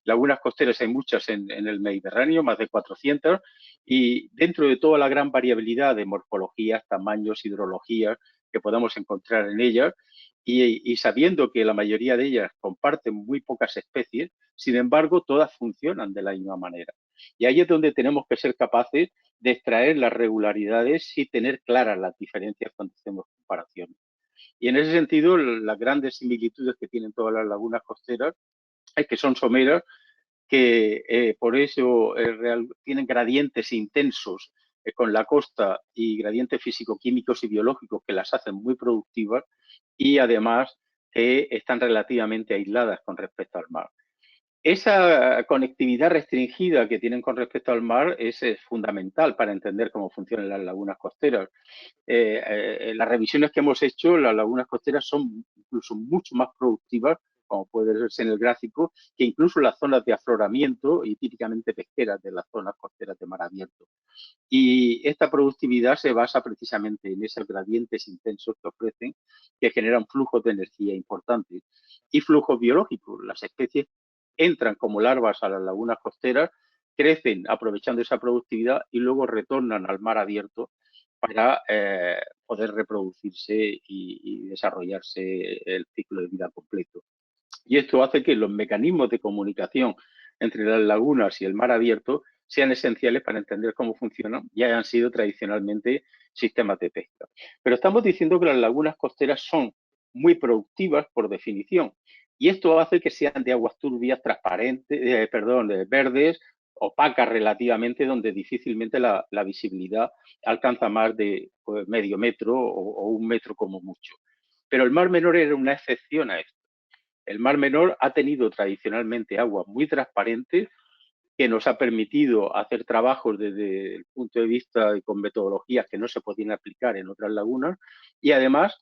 Speaker 5: Lagunas costeras hay muchas en el Mediterráneo, más de 400, y dentro de toda la gran variabilidad de morfologías, tamaños, hidrologías que podamos encontrar en ellas, y sabiendo que la mayoría de ellas comparten muy pocas especies, sin embargo, todas funcionan de la misma manera. Y ahí es donde tenemos que ser capaces de extraer las regularidades y tener claras las diferencias cuando hacemos comparaciones. Y en ese sentido, las grandes similitudes que tienen todas las lagunas costeras es que son someras, que por eso tienen gradientes intensos con la costa y gradientes físico-químicos y biológicos que las hacen muy productivas, y además están relativamente aisladas con respecto al mar. Esa conectividad restringida que tienen con respecto al mar es fundamental para entender cómo funcionan las lagunas costeras. Las revisiones que hemos hecho, las lagunas costeras son incluso mucho más productivas, como puede verse en el gráfico, que incluso las zonas de afloramiento y típicamente pesqueras de las zonas costeras de mar abierto. Y esta productividad se basa precisamente en esos gradientes intensos que ofrecen, que generan flujos de energía importantes y flujos biológicos. Las especies entran como larvas a las lagunas costeras, crecen aprovechando esa productividad y luego retornan al mar abierto para poder reproducirse y desarrollarse el ciclo de vida completo. Y esto hace que los mecanismos de comunicación entre las lagunas y el mar abierto sean esenciales para entender cómo funcionan y hayan sido tradicionalmente sistemas de pesca. Pero estamos diciendo que las lagunas costeras son muy productivas por definición, y esto hace que sean de aguas turbias, transparentes, verdes, opacas relativamente, donde difícilmente la visibilidad alcanza más de medio metro o 1 metro como mucho. Pero el Mar Menor era una excepción a esto. El Mar Menor ha tenido tradicionalmente aguas muy transparentes, que nos ha permitido hacer trabajos desde el punto de vista y con metodologías que no se podían aplicar en otras lagunas, y además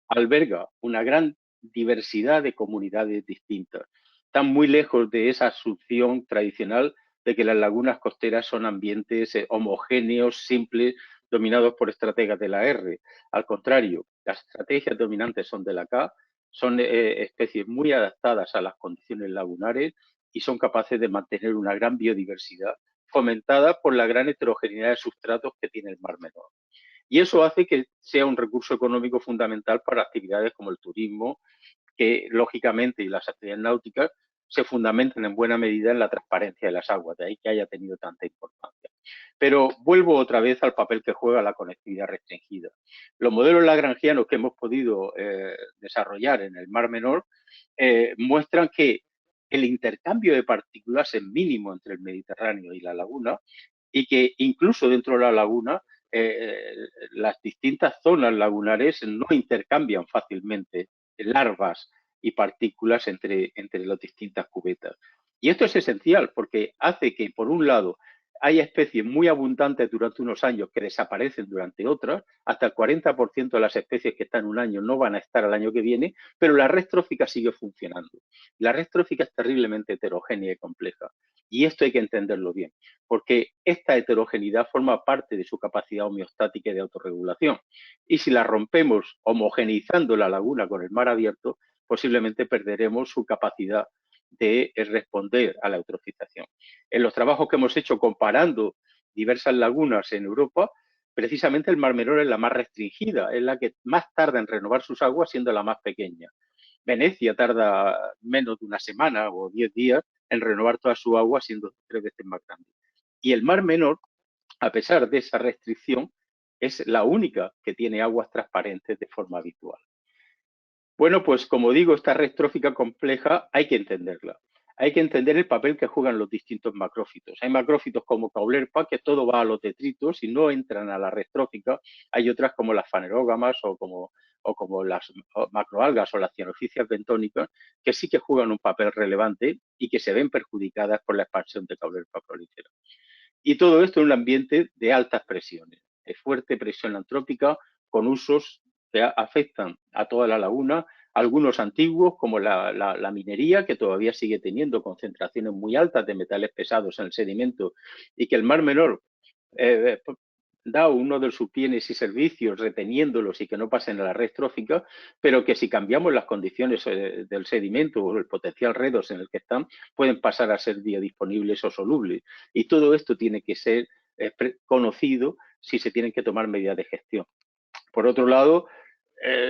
Speaker 5: alberga una gran diversidad de comunidades distintas. Están muy lejos de esa asunción tradicional de que las lagunas costeras son ambientes homogéneos, simples, dominados por estrategas de la R. Al contrario, las estrategias dominantes son de la K, son especies muy adaptadas a las condiciones lagunares y son capaces de mantener una gran biodiversidad fomentada por la gran heterogeneidad de sustratos que tiene el Mar Menor. Y eso hace que sea un recurso económico fundamental para actividades como el turismo, que lógicamente, y las actividades náuticas, se fundamentan en buena medida en la transparencia de las aguas, de ahí que haya tenido tanta importancia. Pero vuelvo otra vez al papel que juega la conectividad restringida. Los modelos lagrangianos que hemos podido desarrollar en el Mar Menor muestran que el intercambio de partículas es mínimo entre el Mediterráneo y la laguna, y que incluso dentro de la laguna las distintas zonas lagunares no intercambian fácilmente larvas y partículas entre las distintas cubetas. Y esto es esencial porque hace que, por un lado, haya especies muy abundantes durante unos años que desaparecen durante otras. Hasta el 40% de las especies que están un año no van a estar al año que viene, pero la red trófica sigue funcionando. La red trófica es terriblemente heterogénea y compleja. Y esto hay que entenderlo bien, porque esta heterogeneidad forma parte de su capacidad homeostática y de autorregulación. Y si la rompemos homogeneizando la laguna con el mar abierto, posiblemente perderemos su capacidad de responder a la eutrofización. En los trabajos que hemos hecho comparando diversas lagunas en Europa, precisamente el Mar Menor es la más restringida, es la que más tarda en renovar sus aguas, siendo la más pequeña. Venecia tarda menos de una semana o 10 días en renovar toda su agua, siendo 3 veces más grande. Y el Mar Menor, a pesar de esa restricción, es la única que tiene aguas transparentes de forma habitual. Bueno, pues como digo, esta red trófica compleja hay que entenderla. Hay que entender el papel que juegan los distintos macrófitos. Hay macrófitos como Caulerpa, que todo va a los detritos y no entran a la red trófica. Hay otras como las fanerógamas o como las macroalgas o las cianoficias bentónicas, que sí que juegan un papel relevante y que se ven perjudicadas por la expansión de Caulerpa prolífera. Y todo esto en un ambiente de altas presiones, de fuerte presión antrópica, con usos que afectan a toda la laguna, algunos antiguos como la minería, que todavía sigue teniendo concentraciones muy altas de metales pesados en el sedimento, y que el Mar Menor da uno de sus bienes y servicios reteniéndolos y que no pasen a la red trófica, pero que si cambiamos las condiciones del sedimento o el potencial redox en el que están, pueden pasar a ser biodisponibles o solubles. Y todo esto tiene que ser conocido si se tienen que tomar medidas de gestión. Por otro lado,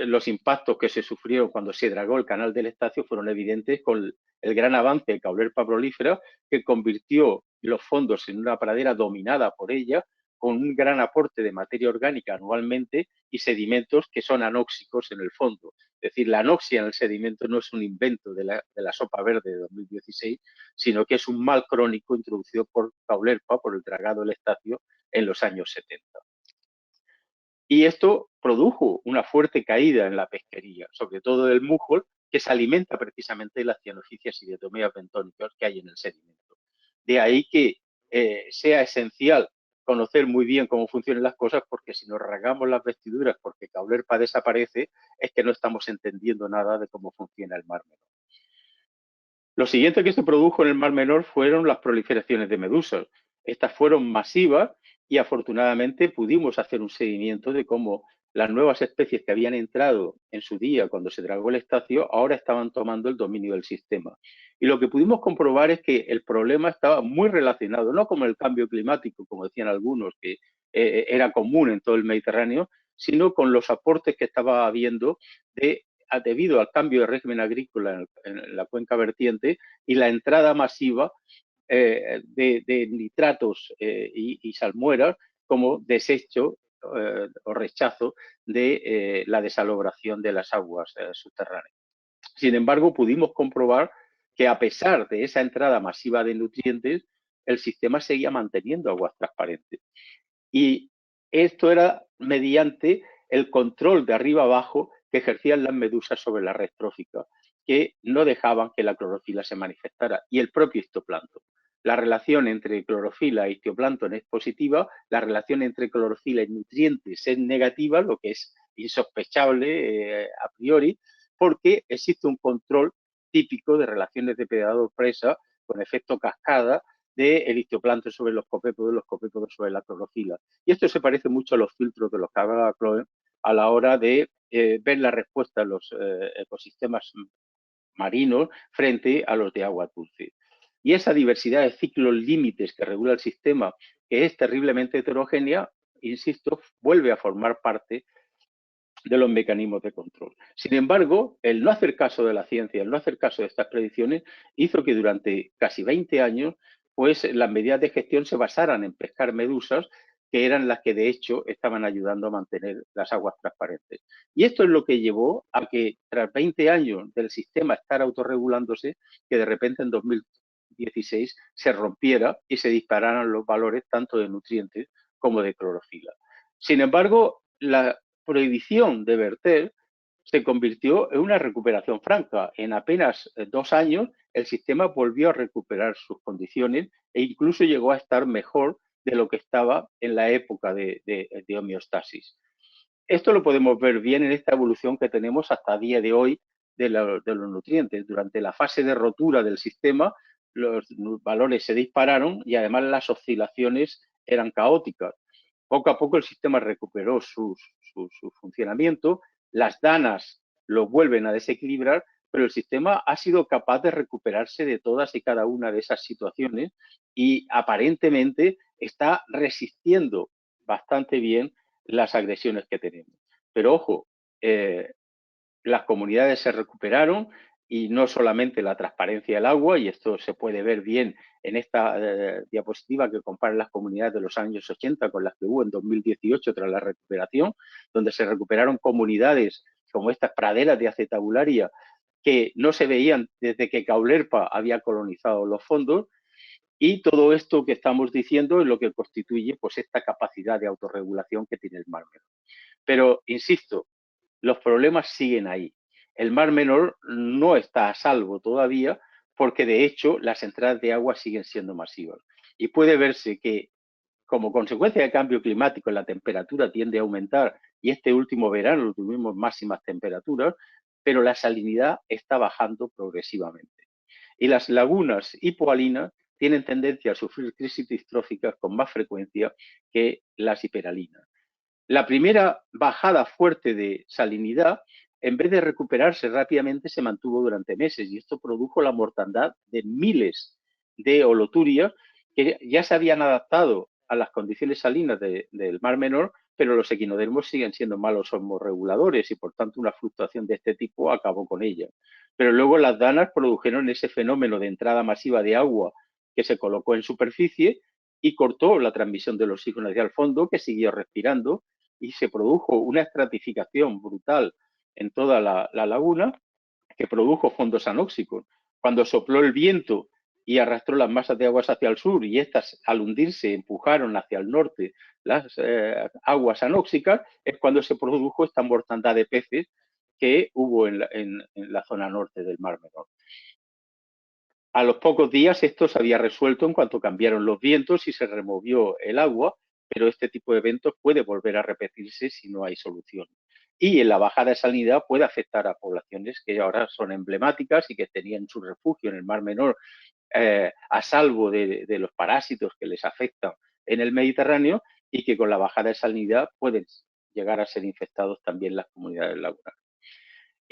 Speaker 5: los impactos que se sufrieron cuando se dragó el canal del Estacio fueron evidentes con el gran avance de Caulerpa prolífera, que convirtió los fondos en una pradera dominada por ella, con un gran aporte de materia orgánica anualmente y sedimentos que son anóxicos en el fondo. Es decir, la anoxia en el sedimento no es un invento de la sopa verde de 2016, sino que es un mal crónico introducido por Caulerpa, por el dragado del Estacio, en los años 70. Y esto produjo una fuerte caída en la pesquería, sobre todo del mújol, que se alimenta precisamente de las cianoficias y diatomeas bentónicas que hay en el sedimento. De ahí que sea esencial conocer muy bien cómo funcionan las cosas, porque si nos rasgamos las vestiduras porque Caulerpa desaparece, es que no estamos entendiendo nada de cómo funciona el Mar Menor. Lo siguiente que se produjo en el Mar Menor fueron las proliferaciones de medusas. Estas fueron masivas y afortunadamente pudimos hacer un seguimiento de cómo las nuevas especies que habían entrado en su día cuando se dragó el Estacio ahora estaban tomando el dominio del sistema. Y lo que pudimos comprobar es que el problema estaba muy relacionado, no con el cambio climático, como decían algunos, que era común en todo el Mediterráneo, sino con los aportes que estaba habiendo debido al cambio de régimen agrícola en la cuenca vertiente y la entrada masiva de nitratos y salmueras como desecho o rechazo de la desalobración de las aguas subterráneas. Sin embargo, pudimos comprobar que a pesar de esa entrada masiva de nutrientes, el sistema seguía manteniendo aguas transparentes. Y esto era mediante el control de arriba abajo que ejercían las medusas sobre la red trófica, que no dejaban que la clorofila se manifestara, y el propio histoplancton. La relación entre clorofila e histoplancton es positiva, la relación entre clorofila y nutrientes es negativa, lo que es insospechable a priori, porque existe un control típico de relaciones de depredador-presa con efecto cascada del histoplancton sobre los copépodos sobre la clorofila. Y esto se parece mucho a los filtros de los que hablaba Chloe a la hora de ver la respuesta de los ecosistemas marinos frente a los de agua dulce. Y esa diversidad de ciclos límites que regula el sistema, que es terriblemente heterogénea, insisto, vuelve a formar parte de los mecanismos de control. Sin embargo, el no hacer caso de la ciencia, el no hacer caso de estas predicciones, hizo que durante casi 20 años, pues las medidas de gestión se basaran en pescar medusas, que eran las que de hecho estaban ayudando a mantener las aguas transparentes. Y esto es lo que llevó a que tras 20 años del sistema estar autorregulándose, que de repente en 2016 se rompiera y se dispararan los valores tanto de nutrientes como de clorofila. Sin embargo, la prohibición de verter se convirtió en una recuperación franca. En apenas 2 años, el sistema volvió a recuperar sus condiciones e incluso llegó a estar mejor de lo que estaba en la época de homeostasis. Esto lo podemos ver bien en esta evolución que tenemos hasta el día de hoy de los nutrientes. Durante la fase de rotura del sistema, los valores se dispararon y además las oscilaciones eran caóticas. Poco a poco el sistema recuperó su funcionamiento, las danas lo vuelven a desequilibrar, pero el sistema ha sido capaz de recuperarse de todas y cada una de esas situaciones y aparentemente está resistiendo bastante bien las agresiones que tenemos. Pero ojo, las comunidades se recuperaron y no solamente la transparencia del agua, y esto se puede ver bien en esta diapositiva que compara las comunidades de los años 80 con las que hubo en 2018 tras la recuperación, donde se recuperaron comunidades como estas praderas de acetabularia que no se veían desde que Caulerpa había colonizado los fondos, y todo esto que estamos diciendo es lo que constituye pues esta capacidad de autorregulación que tiene el Mar Menor. Pero, insisto, los problemas siguen ahí. El Mar Menor no está a salvo todavía porque, de hecho, las entradas de agua siguen siendo masivas. Y puede verse que, como consecuencia del cambio climático, la temperatura tiende a aumentar y este último verano tuvimos máximas temperaturas, pero la salinidad está bajando progresivamente. Y las lagunas hipoalinas tienen tendencia a sufrir crisis distróficas con más frecuencia que las hiperalinas. La primera bajada fuerte de salinidad, en vez de recuperarse rápidamente, se mantuvo durante meses y esto produjo la mortandad de miles de holoturias que ya se habían adaptado a las condiciones salinas del Mar Menor, pero los equinodermos siguen siendo malos osmorreguladores y por tanto una fluctuación de este tipo acabó con ellas. Pero luego las danas produjeron ese fenómeno de entrada masiva de agua que se colocó en superficie y cortó la transmisión del oxígeno hacia el fondo, que siguió respirando, y se produjo una estratificación brutal en toda la laguna que produjo fondos anóxicos. Cuando sopló el viento y arrastró las masas de aguas hacia el sur y estas al hundirse empujaron hacia el norte las aguas anóxicas, es cuando se produjo esta mortandad de peces que hubo en la zona norte del Mar Menor. A los pocos días esto se había resuelto en cuanto cambiaron los vientos y se removió el agua, pero este tipo de eventos puede volver a repetirse si no hay solución. Y en la bajada de salinidad puede afectar a poblaciones que ahora son emblemáticas y que tenían su refugio en el Mar Menor a salvo de los parásitos que les afectan en el Mediterráneo y que con la bajada de salinidad pueden llegar a ser infectados también las comunidades lagunares.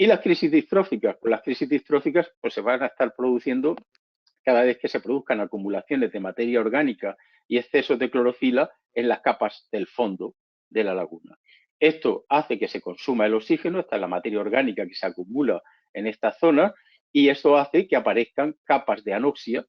Speaker 5: Y las crisis distróficas, pues las crisis distróficas pues se van a estar produciendo cada vez que se produzcan acumulaciones de materia orgánica y excesos de clorofila en las capas del fondo de la laguna. Esto hace que se consuma el oxígeno, esta es la materia orgánica que se acumula en esta zona, y esto hace que aparezcan capas de anoxia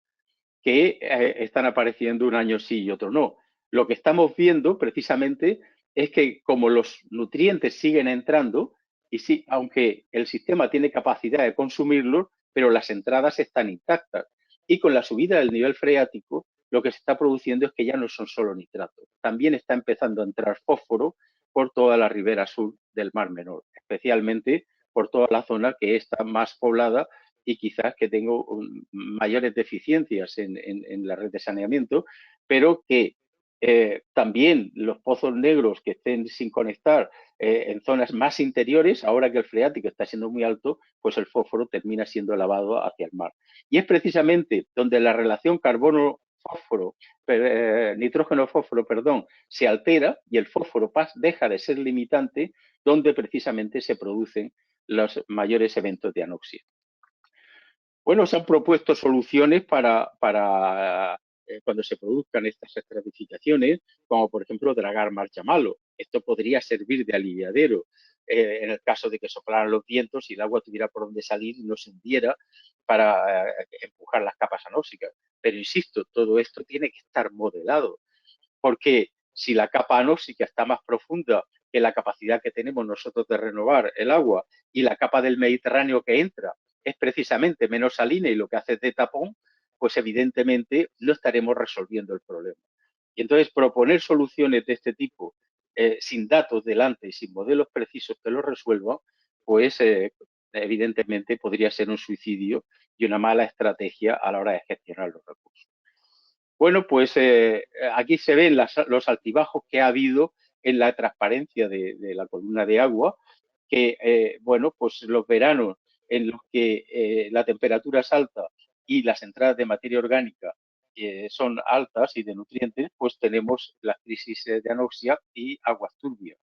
Speaker 5: que están apareciendo un año sí y otro no. Lo que estamos viendo precisamente es que como los nutrientes siguen entrando, y sí, aunque el sistema tiene capacidad de consumirlos, pero las entradas están intactas. Y con la subida del nivel freático, lo que se está produciendo es que ya no son solo nitratos. También está empezando a entrar fósforo por toda la ribera sur del Mar Menor, especialmente por toda la zona que está más poblada y quizás que tengo mayores deficiencias en la red de saneamiento, pero que también los pozos negros que estén sin conectar en zonas más interiores, ahora que el freático está siendo muy alto, pues el fósforo termina siendo elevado hacia el mar. Y es precisamente donde la relación carbono-fósforo, nitrógeno-fósforo, perdón, se altera y el fósforo deja de ser limitante, donde precisamente se producen los mayores eventos de anoxia. Bueno, se han propuesto soluciones para cuando se produzcan estas estratificaciones, como por ejemplo dragar marchamalo. Esto podría servir de aliviadero en el caso de que soplaran los vientos y el agua tuviera por donde salir y no se hundiera para empujar las capas anóxicas. Pero insisto, todo esto tiene que estar modelado, porque si la capa anóxica está más profunda que la capacidad que tenemos nosotros de renovar el agua y la capa del Mediterráneo que entra es precisamente menos salina y lo que hace es de tapón, pues evidentemente no estaremos resolviendo el problema. Y entonces proponer soluciones de este tipo sin datos delante y sin modelos precisos que lo resuelvan, pues evidentemente podría ser un suicidio y una mala estrategia a la hora de gestionar los recursos. Bueno, pues aquí se ven los altibajos que ha habido en la transparencia de la columna de agua, que, bueno, pues los veranos en los que la temperatura es alta y las entradas de materia orgánica son altas y de nutrientes, pues tenemos las crisis de anoxia y aguas turbias.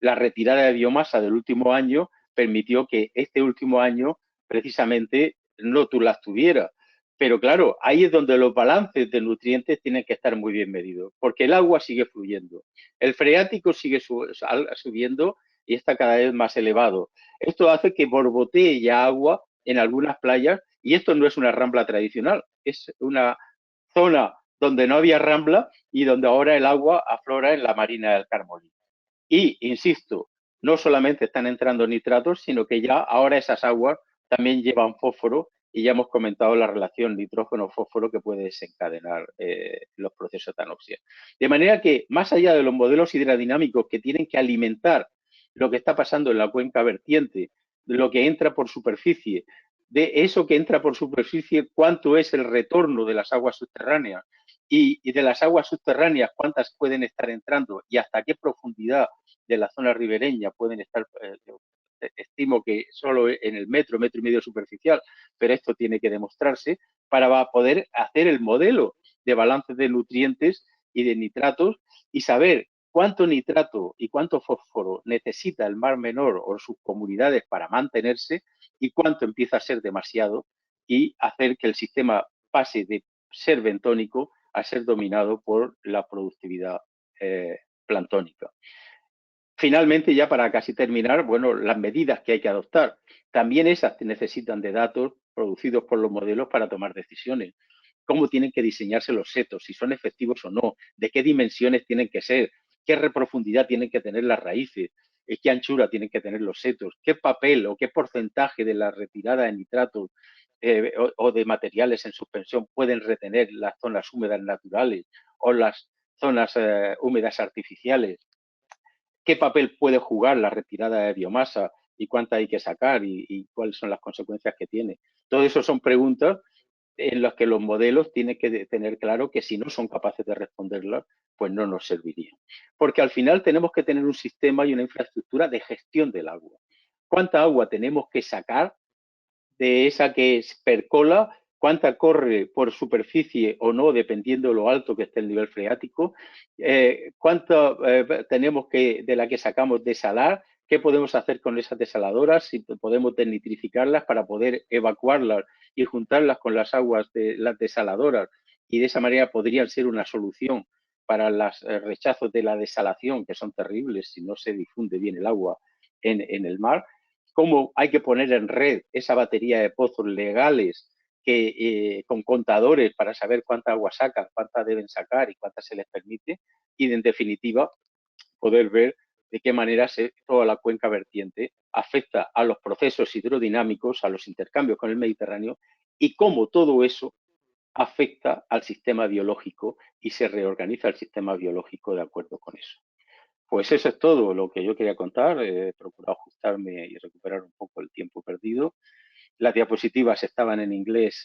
Speaker 5: La retirada de biomasa del último año permitió que este último año precisamente no las tuviera. Pero claro, ahí es donde los balances de nutrientes tienen que estar muy bien medidos, porque el agua sigue fluyendo, el freático sigue subiendo y está cada vez más elevado. Esto hace que borbotee ya agua en algunas playas y esto no es una rambla tradicional, es una zona donde no había rambla y donde ahora el agua aflora en la marina del Carmolí. Y, insisto, no solamente están entrando nitratos, sino que ya ahora esas aguas también llevan fósforo y ya hemos comentado la relación nitrógeno-fósforo que puede desencadenar los procesos de anoxia. De manera que, más allá de los modelos hidrodinámicos que tienen que alimentar lo que está pasando en la cuenca vertiente, de lo que entra por superficie, de eso que entra por superficie, cuánto es el retorno de las aguas subterráneas y de las aguas subterráneas, cuántas pueden estar entrando y hasta qué profundidad de la zona ribereña pueden estar estimo que solo en el metro y medio superficial, pero esto tiene que demostrarse para poder hacer el modelo de balance de nutrientes y de nitratos y saber cuánto nitrato y cuánto fósforo necesita el Mar Menor o sus comunidades para mantenerse y cuánto empieza a ser demasiado y hacer que el sistema pase de ser bentónico a ser dominado por la productividad planctónica. Finalmente, ya para casi terminar, bueno, las medidas que hay que adoptar. También esas necesitan de datos producidos por los modelos para tomar decisiones. Cómo tienen que diseñarse los setos, si son efectivos o no, de qué dimensiones tienen que ser, qué reprofundidad tienen que tener las raíces, qué anchura tienen que tener los setos, qué papel o qué porcentaje de la retirada de nitratos o de materiales en suspensión pueden retener las zonas húmedas naturales o las zonas húmedas artificiales, qué papel puede jugar la retirada de biomasa y cuánta hay que sacar y cuáles son las consecuencias que tiene. Todo eso son preguntas en las que los modelos tienen que tener claro que si no son capaces de responderlas, pues no nos servirían. Porque al final tenemos que tener un sistema y una infraestructura de gestión del agua. ¿Cuánta agua tenemos que sacar de esa que percola? ¿Cuánta corre por superficie o no, dependiendo de lo alto que esté el nivel freático? ¿Cuánto tenemos de la que sacamos desalar? ¿Qué podemos hacer con esas desaladoras? Si podemos desnitrificarlas para poder evacuarlas y juntarlas con las aguas de las desaladoras, y de esa manera podrían ser una solución para los rechazos de la desalación, que son terribles si no se difunde bien el agua en el mar. Cómo hay que poner en red esa batería de pozos legales con contadores para saber cuánta agua sacan, cuánta deben sacar y cuánta se les permite, y en definitiva poder ver de qué manera toda la cuenca vertiente afecta a los procesos hidrodinámicos, a los intercambios con el Mediterráneo, y cómo todo eso afecta al sistema biológico y se reorganiza el sistema biológico de acuerdo con eso. Pues eso es todo lo que yo quería contar. He procurado ajustarme y recuperar un poco el tiempo perdido. Las diapositivas estaban en inglés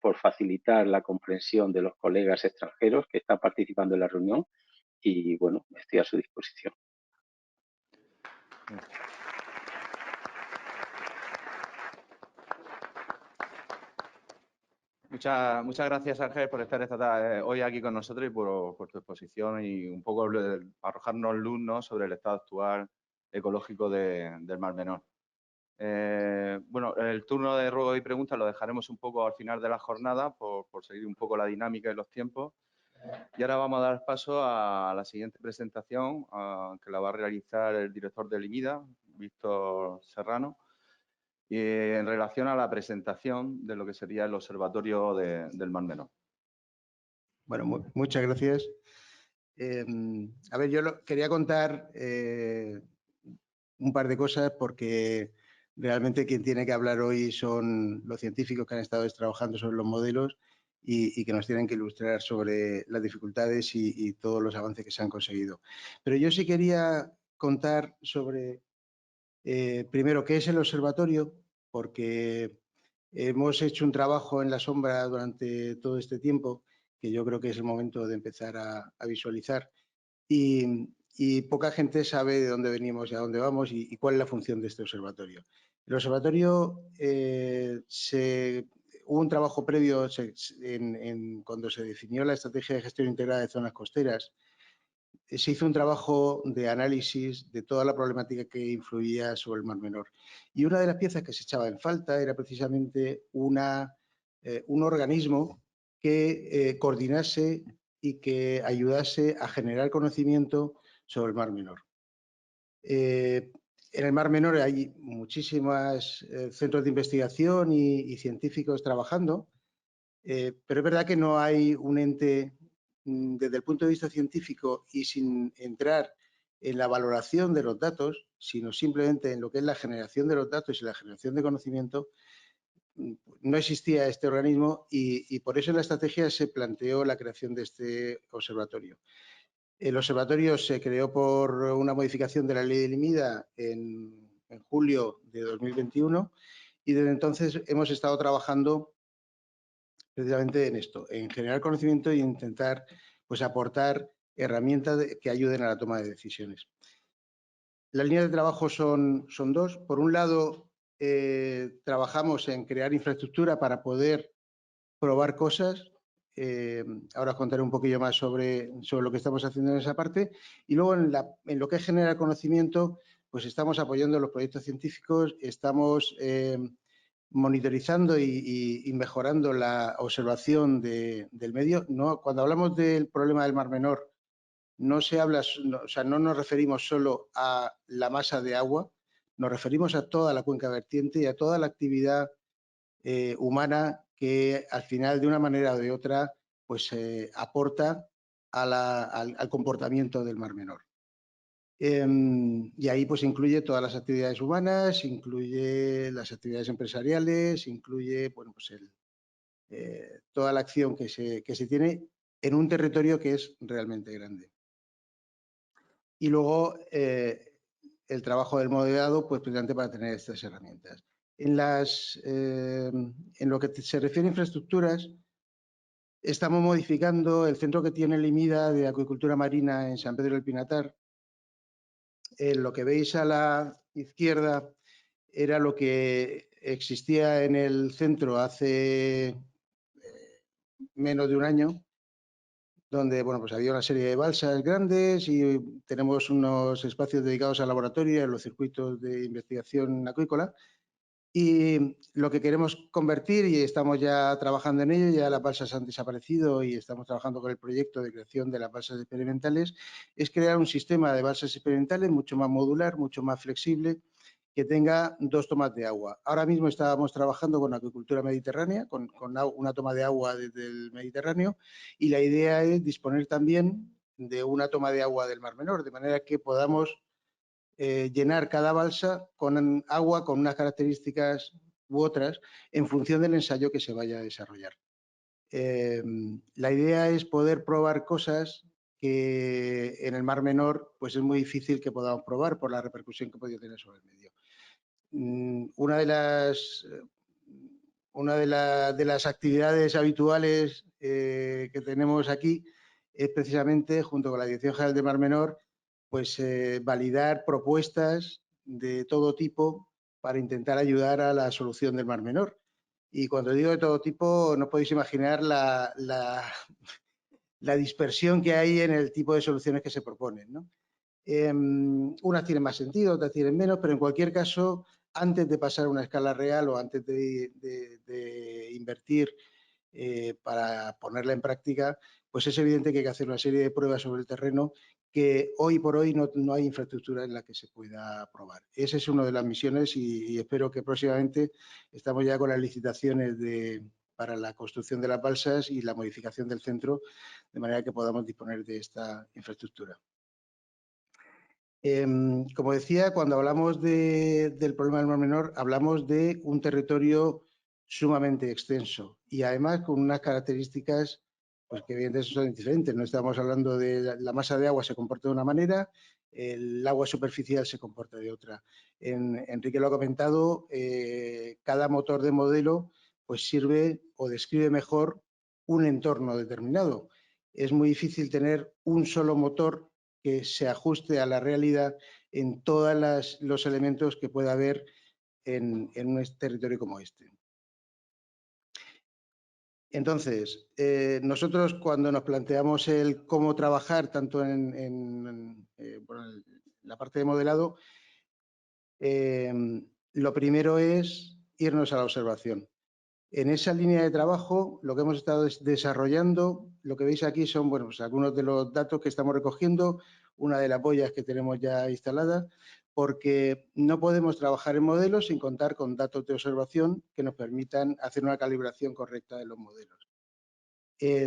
Speaker 5: por facilitar la comprensión de los colegas extranjeros que están participando en la reunión, y bueno, estoy a su disposición.
Speaker 4: Muchas gracias, Ángel, por estar hoy aquí con nosotros y por tu exposición y un poco arrojarnos luz, ¿no?, sobre el estado actual ecológico del Mar Menor. Bueno, el turno de ruego y preguntas lo dejaremos un poco al final de la jornada por seguir un poco la dinámica y los tiempos. Y ahora vamos a dar paso a la siguiente presentación, que la va a realizar el director del IMIDA, Víctor Serrano, y en relación a la presentación de lo que sería el Observatorio del Mar Menor.
Speaker 1: Bueno, muchas gracias. A ver, yo quería contar un par de cosas porque realmente quien tiene que hablar hoy son los científicos que han estado trabajando sobre los modelos y que nos tienen que ilustrar sobre las dificultades y todos los avances que se han conseguido. Pero yo sí quería contar sobre, primero, qué es el observatorio, porque hemos hecho un trabajo en la sombra durante todo este tiempo que yo creo que es el momento de empezar a visualizar. Y poca gente sabe de dónde venimos y a dónde vamos y cuál es la función de este observatorio. El observatorio, hubo un trabajo previo cuando se definió la estrategia de gestión integrada de zonas costeras. Se hizo un trabajo de análisis de toda la problemática que influía sobre el Mar Menor. Y una de las piezas que se echaba en falta era precisamente un organismo que coordinase y que ayudase a generar conocimiento sobre el Mar Menor. En el Mar Menor hay muchísimos centros de investigación y científicos trabajando, pero es verdad que no hay un ente, desde el punto de vista científico y sin entrar en la valoración de los datos, sino simplemente en lo que es la generación de los datos y la generación de conocimiento. No existía este organismo y por eso en la estrategia se planteó la creación de este observatorio. El observatorio se creó por una modificación de la ley del IMIDA en julio de 2021 y desde entonces hemos estado trabajando precisamente en esto, en generar conocimiento e intentar, pues, aportar herramientas que ayuden a la toma de decisiones. Las líneas de trabajo son dos. Por un lado, trabajamos en crear infraestructura para poder probar cosas. Ahora os contaré un poquillo más sobre lo que estamos haciendo en esa parte. Y luego en lo que es generar conocimiento, pues estamos apoyando los proyectos científicos, estamos monitorizando y mejorando la observación del medio. Cuando hablamos del problema del Mar Menor, no nos referimos solo a la masa de agua, nos referimos a toda la cuenca vertiente y a toda la actividad humana que al final, de una manera o de otra, pues aporta al comportamiento del Mar Menor. Y ahí pues incluye todas las actividades humanas, incluye las actividades empresariales, incluye bueno, pues toda la acción que se tiene en un territorio que es realmente grande. Y luego el trabajo del modelado, pues precisamente para tener estas herramientas. En lo que se refiere a infraestructuras, estamos modificando el centro que tiene el IMIDA de acuicultura marina en San Pedro del Pinatar. Lo que veis a la izquierda era lo que existía en el centro hace menos de un año, donde bueno, pues había una serie de balsas grandes y tenemos unos espacios dedicados al laboratorio y a los circuitos de investigación acuícola. Y lo que queremos convertir, y estamos ya trabajando en ello, ya las balsas han desaparecido y estamos trabajando con el proyecto de creación de las balsas experimentales, es crear un sistema de balsas experimentales mucho más modular, mucho más flexible, que tenga 2 tomas de agua. Ahora mismo estábamos trabajando con acuicultura mediterránea, con una toma de agua desde el Mediterráneo, y la idea es disponer también de una toma de agua del Mar Menor, de manera que podamos llenar cada balsa con agua con unas características u otras en función del ensayo que se vaya a desarrollar. La idea es poder probar cosas que en el Mar Menor pues es muy difícil que podamos probar por la repercusión que puede tener sobre el medio. Una de las actividades habituales que tenemos aquí es precisamente, junto con la Dirección General de Mar Menor, pues validar propuestas de todo tipo para intentar ayudar a la solución del Mar Menor. Y cuando digo de todo tipo, no podéis imaginar la dispersión que hay en el tipo de soluciones que se proponen, ¿no? Unas tienen más sentido, otras tienen menos, pero en cualquier caso, antes de pasar a una escala real o antes de invertir para ponerla en práctica, pues es evidente que hay que hacer una serie de pruebas sobre el terreno que hoy por hoy no hay infraestructura en la que se pueda probar. Esa es una de las misiones y espero que próximamente estamos ya con las licitaciones para la construcción de las balsas y la modificación del centro, de manera que podamos disponer de esta infraestructura. Como decía, cuando hablamos del problema del Mar Menor, hablamos de un territorio sumamente extenso y además con unas características pues, que evidentemente son diferentes. No estamos hablando de la masa de agua se comporta de una manera, el agua superficial se comporta de otra. Enrique lo ha comentado, cada motor de modelo pues sirve o describe mejor un entorno determinado. Es muy difícil tener un solo motor que se ajuste a la realidad en todos los elementos que pueda haber en un territorio como este. Entonces, nosotros cuando nos planteamos el cómo trabajar, tanto en la parte de modelado, lo primero es irnos a la observación. En esa línea de trabajo, lo que hemos estado desarrollando, lo que veis aquí son bueno, pues algunos de los datos que estamos recogiendo, una de las boyas que tenemos ya instalada, porque no podemos trabajar en modelos sin contar con datos de observación que nos permitan hacer una calibración correcta de los modelos.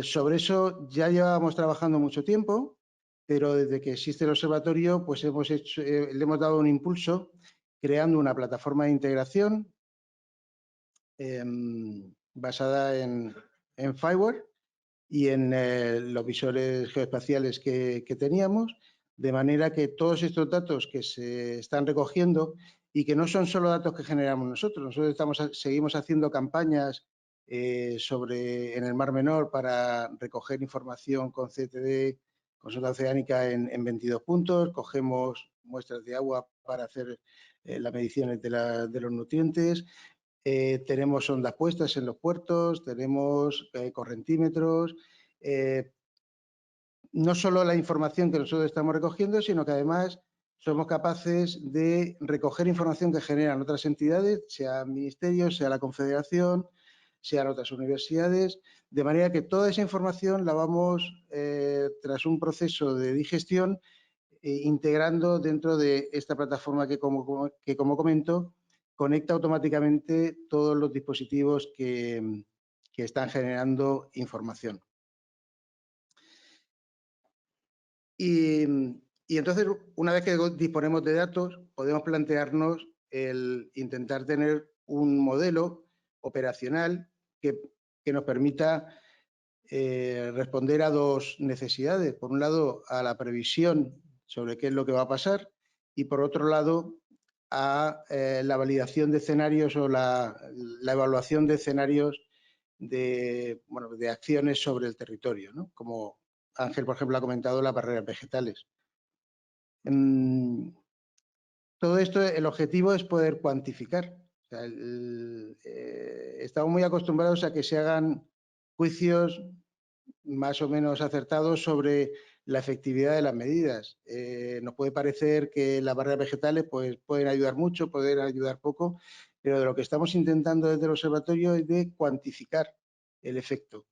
Speaker 1: Sobre eso ya llevábamos trabajando mucho tiempo, pero desde que existe el observatorio, pues le hemos dado un impulso creando una plataforma de integración basada en fireware y en los visores geoespaciales que teníamos, de manera que todos estos datos que se están recogiendo y que no son solo datos que generamos nosotros seguimos haciendo campañas en el Mar Menor para recoger información con CTD, con sonda oceánica en 22 puntos, cogemos muestras de agua para hacer las mediciones de los nutrientes. Tenemos ondas puestas en los puertos, tenemos correntímetros. No solo la información que nosotros estamos recogiendo, sino que además somos capaces de recoger información que generan otras entidades, sea ministerios, sea la Confederación, sean otras universidades, de manera que toda esa información la vamos, tras un proceso de digestión, integrando dentro de esta plataforma que, como comento, conecta automáticamente todos los dispositivos que están generando información. Y entonces, una vez que disponemos de datos, podemos plantearnos el intentar tener un modelo operacional que nos permita responder a dos necesidades. Por un lado, a la previsión sobre qué es lo que va a pasar y, por otro lado, a la validación de escenarios o la evaluación de escenarios de acciones sobre el territorio, ¿no? Como Ángel, por ejemplo, ha comentado las barreras vegetales. Todo esto, el objetivo es poder cuantificar. O sea, estamos muy acostumbrados a que se hagan juicios más o menos acertados sobre la efectividad de las medidas. Nos puede parecer que las barreras vegetales pues, pueden ayudar mucho, pueden ayudar poco, pero de lo que estamos intentando desde el observatorio es de cuantificar el efecto,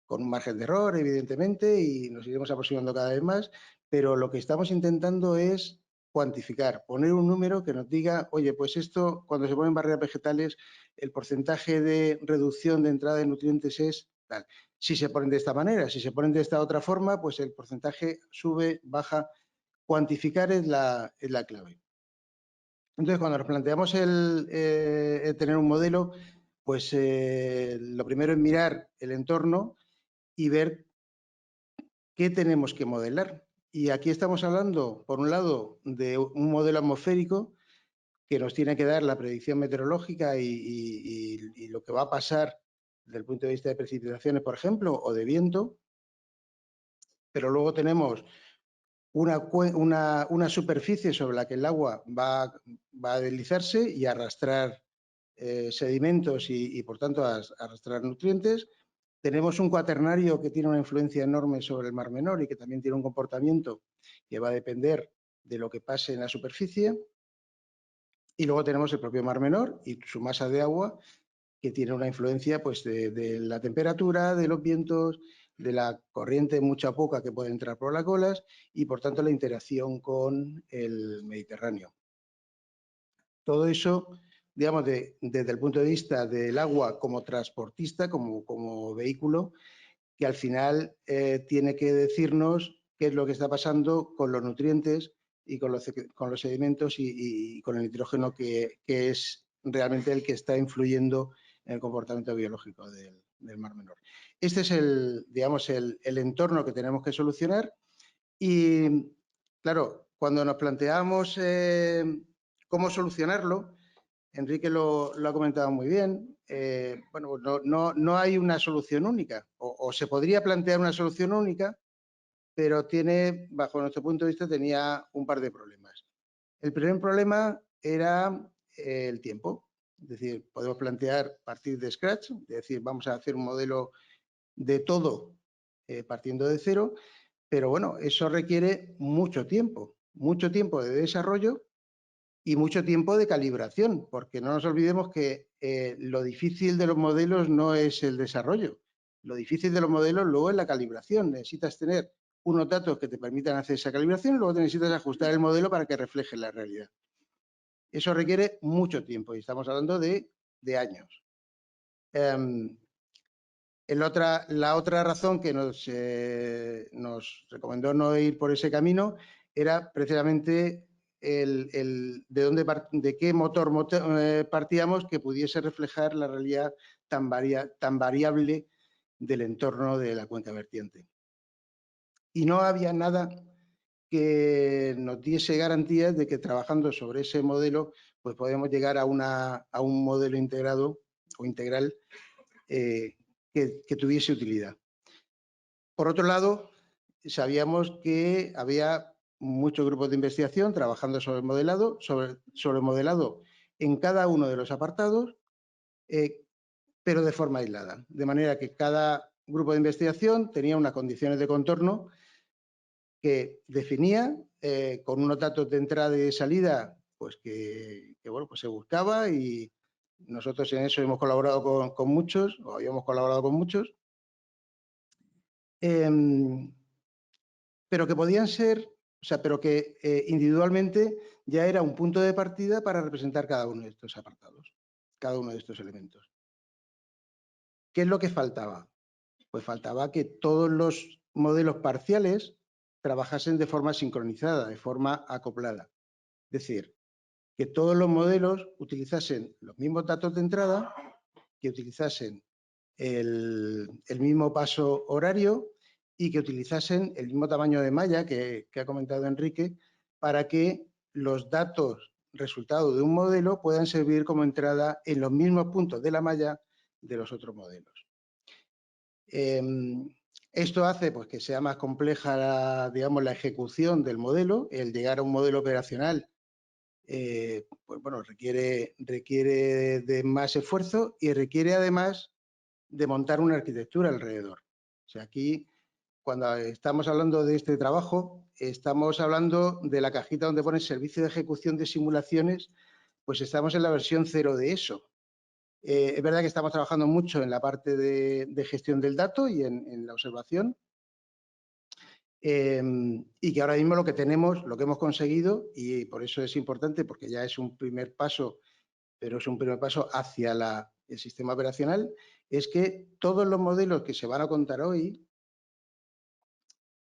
Speaker 1: con un margen de error, evidentemente, y nos iremos aproximando cada vez más, pero lo que estamos intentando es cuantificar, poner un número que nos diga, oye, pues esto, cuando se ponen barreras vegetales, el porcentaje de reducción de entrada de nutrientes es tal. Si se ponen de esta manera, si se ponen de esta otra forma, pues el porcentaje sube, baja. Cuantificar es la clave. Entonces, cuando nos planteamos el tener un modelo, pues lo primero es mirar el entorno y ver qué tenemos que modelar. Y aquí estamos hablando, por un lado, de un modelo atmosférico que nos tiene que dar la predicción meteorológica y lo que va a pasar desde el punto de vista de precipitaciones, por ejemplo, o de viento. Pero luego tenemos una superficie sobre la que el agua va a deslizarse y a arrastrar sedimentos y, por tanto, a arrastrar nutrientes. Tenemos un cuaternario que tiene una influencia enorme sobre el Mar Menor y que también tiene un comportamiento que va a depender de lo que pase en la superficie. Y luego tenemos el propio Mar Menor y su masa de agua, que tiene una influencia pues, de la temperatura, de los vientos, de la corriente mucha o poca que puede entrar por las olas y, por tanto, la interacción con el Mediterráneo. Todo eso, digamos, desde el punto de vista del agua como transportista, como vehículo, que al final tiene que decirnos qué es lo que está pasando con los nutrientes y con los sedimentos y con el nitrógeno, que es realmente el que está influyendo en el comportamiento biológico del Mar Menor. Este es digamos, el entorno que tenemos que solucionar y, claro, cuando nos planteamos cómo solucionarlo, Enrique lo ha comentado muy bien. Bueno, no hay una solución única, o se podría plantear una solución única, pero bajo nuestro punto de vista, tenía un par de problemas. El primer problema era el tiempo. Es decir, podemos plantear partir de scratch, es decir, vamos a hacer un modelo de todo partiendo de cero, pero bueno, eso requiere mucho tiempo de desarrollo y mucho tiempo de calibración, porque no nos olvidemos que lo difícil de los modelos no es el desarrollo. Lo difícil de los modelos luego es la calibración. Necesitas tener unos datos que te permitan hacer esa calibración y luego necesitas ajustar el modelo para que refleje la realidad. Eso requiere mucho tiempo y estamos hablando de años. La otra razón que nos recomendó no ir por ese camino era precisamente de qué motor partíamos que pudiese reflejar la realidad tan variable del entorno de la cuenca vertiente. Y no había nada que nos diese garantías de que trabajando sobre ese modelo pues podemos llegar a un modelo integrado o integral que tuviese utilidad. Por otro lado, sabíamos que había muchos grupos de investigación trabajando sobre el modelado, sobre el modelado en cada uno de los apartados, pero de forma aislada. De manera que cada grupo de investigación tenía unas condiciones de contorno que definía con unos datos de entrada y de salida pues que bueno, pues se buscaba, y nosotros en eso hemos colaborado con muchos, o habíamos colaborado con muchos, pero que podían ser, o sea, pero que individualmente ya era un punto de partida para representar cada uno de estos apartados, cada uno de estos elementos. ¿Qué es lo que faltaba? Pues faltaba que todos los modelos parciales trabajasen de forma sincronizada, de forma acoplada. Es decir, que todos los modelos utilizasen los mismos datos de entrada, que utilizasen el mismo paso horario y que utilizasen el mismo tamaño de malla que ha comentado Enrique, para que los datos resultados de un modelo puedan servir como entrada en los mismos puntos de la malla de los otros modelos. Esto hace pues, que sea más compleja digamos, la ejecución del modelo. El llegar a un modelo operacional pues, bueno, requiere de más esfuerzo y requiere además de montar una arquitectura alrededor. O sea, aquí, cuando estamos hablando de este trabajo, estamos hablando de la cajita donde pone servicio de ejecución de simulaciones, pues estamos en la versión 0 de eso. Es verdad que estamos trabajando mucho en la parte de gestión del dato y en la observación, y que ahora mismo lo que tenemos, lo que hemos conseguido, y por eso es importante, porque ya es un primer paso, pero es un primer paso hacia el sistema operacional, es que todos los modelos que se van a contar hoy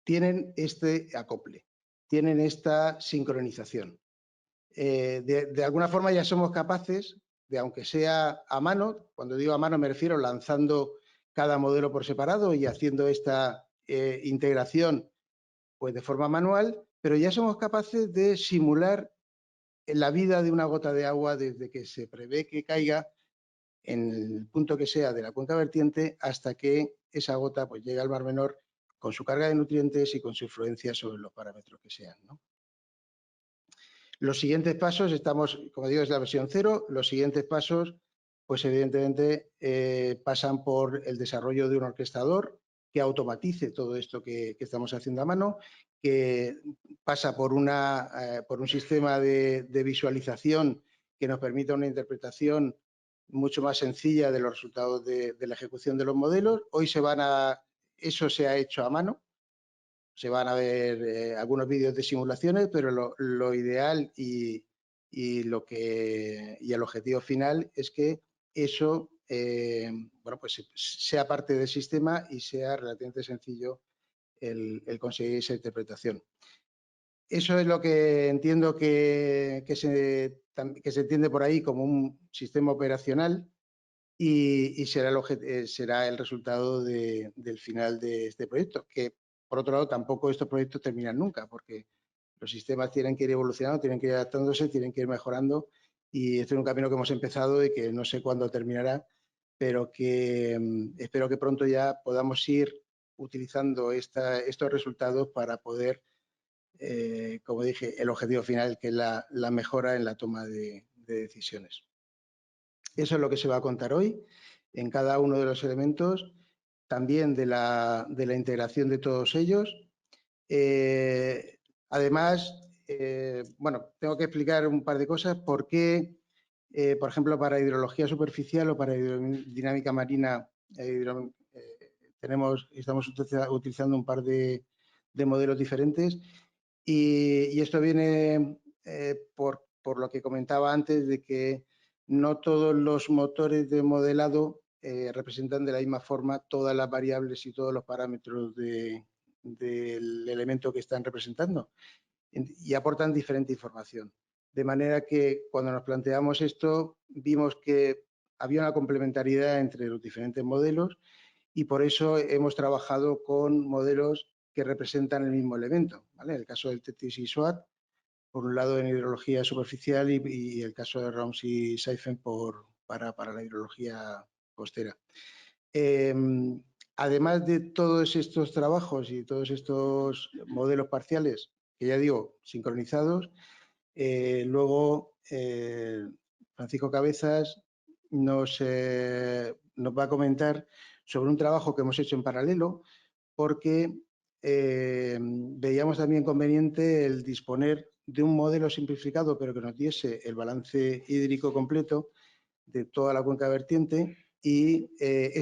Speaker 1: tienen este acople, tienen esta sincronización. De alguna forma ya somos capaces de, aunque sea a mano, cuando digo a mano me refiero lanzando cada modelo por separado y haciendo esta integración pues de forma manual, pero ya somos capaces de simular la vida de una gota de agua desde que se prevé que caiga en el punto que sea de la cuenca vertiente hasta que esa gota pues llega al Mar Menor con su carga de nutrientes y con su influencia sobre los parámetros que sean, ¿no? Los siguientes pasos, estamos, como digo, es la versión 0, los siguientes pasos, pues evidentemente pasan por el desarrollo de un orquestador que automatice todo esto que estamos haciendo a mano, que pasa por un sistema de visualización que nos permita una interpretación mucho más sencilla de los resultados de la ejecución de los modelos. Hoy eso se ha hecho a mano. Se van a ver algunos vídeos de simulaciones, pero lo ideal y el objetivo final es que eso bueno, pues sea parte del sistema y sea relativamente sencillo el conseguir esa interpretación. Eso es lo que entiendo que se entiende por ahí como un sistema operacional y será el resultado del final de este proyecto, que por otro lado tampoco estos proyectos terminan nunca, porque los sistemas tienen que ir evolucionando, tienen que ir adaptándose, tienen que ir mejorando, y este es un camino que hemos empezado y que no sé cuándo terminará, pero que espero que pronto ya podamos ir utilizando estos resultados para poder, como dije, el objetivo final, que es la mejora en la toma de decisiones. Eso es lo que se va a contar hoy en cada uno de los elementos, también de la integración de todos ellos. Además, bueno, tengo que explicar un par de cosas. ¿Por qué, por ejemplo, para hidrología superficial o para hidrodinámica marina estamos utilizando un par de modelos diferentes? Y esto viene por lo que comentaba antes, de que no todos los motores de modelado representan de la misma forma todas las variables y todos los parámetros del elemento que están representando, y aportan diferente información. De manera que cuando nos planteamos esto, vimos que había una complementariedad entre los diferentes modelos, y por eso hemos trabajado con modelos que representan el mismo elemento, ¿vale? El caso del TETRIS y SWAT, por un lado en hidrología superficial, y el caso de ROMS y SAIFEN para la hidrología costera. Además de todos estos trabajos y todos estos modelos parciales que ya digo, sincronizados. Luego, Francisco Cabezas nos va a comentar sobre un trabajo que hemos hecho en paralelo, porque veíamos también conveniente el disponer de un modelo simplificado, pero que nos diese el balance hídrico completo de toda la cuenca vertiente, y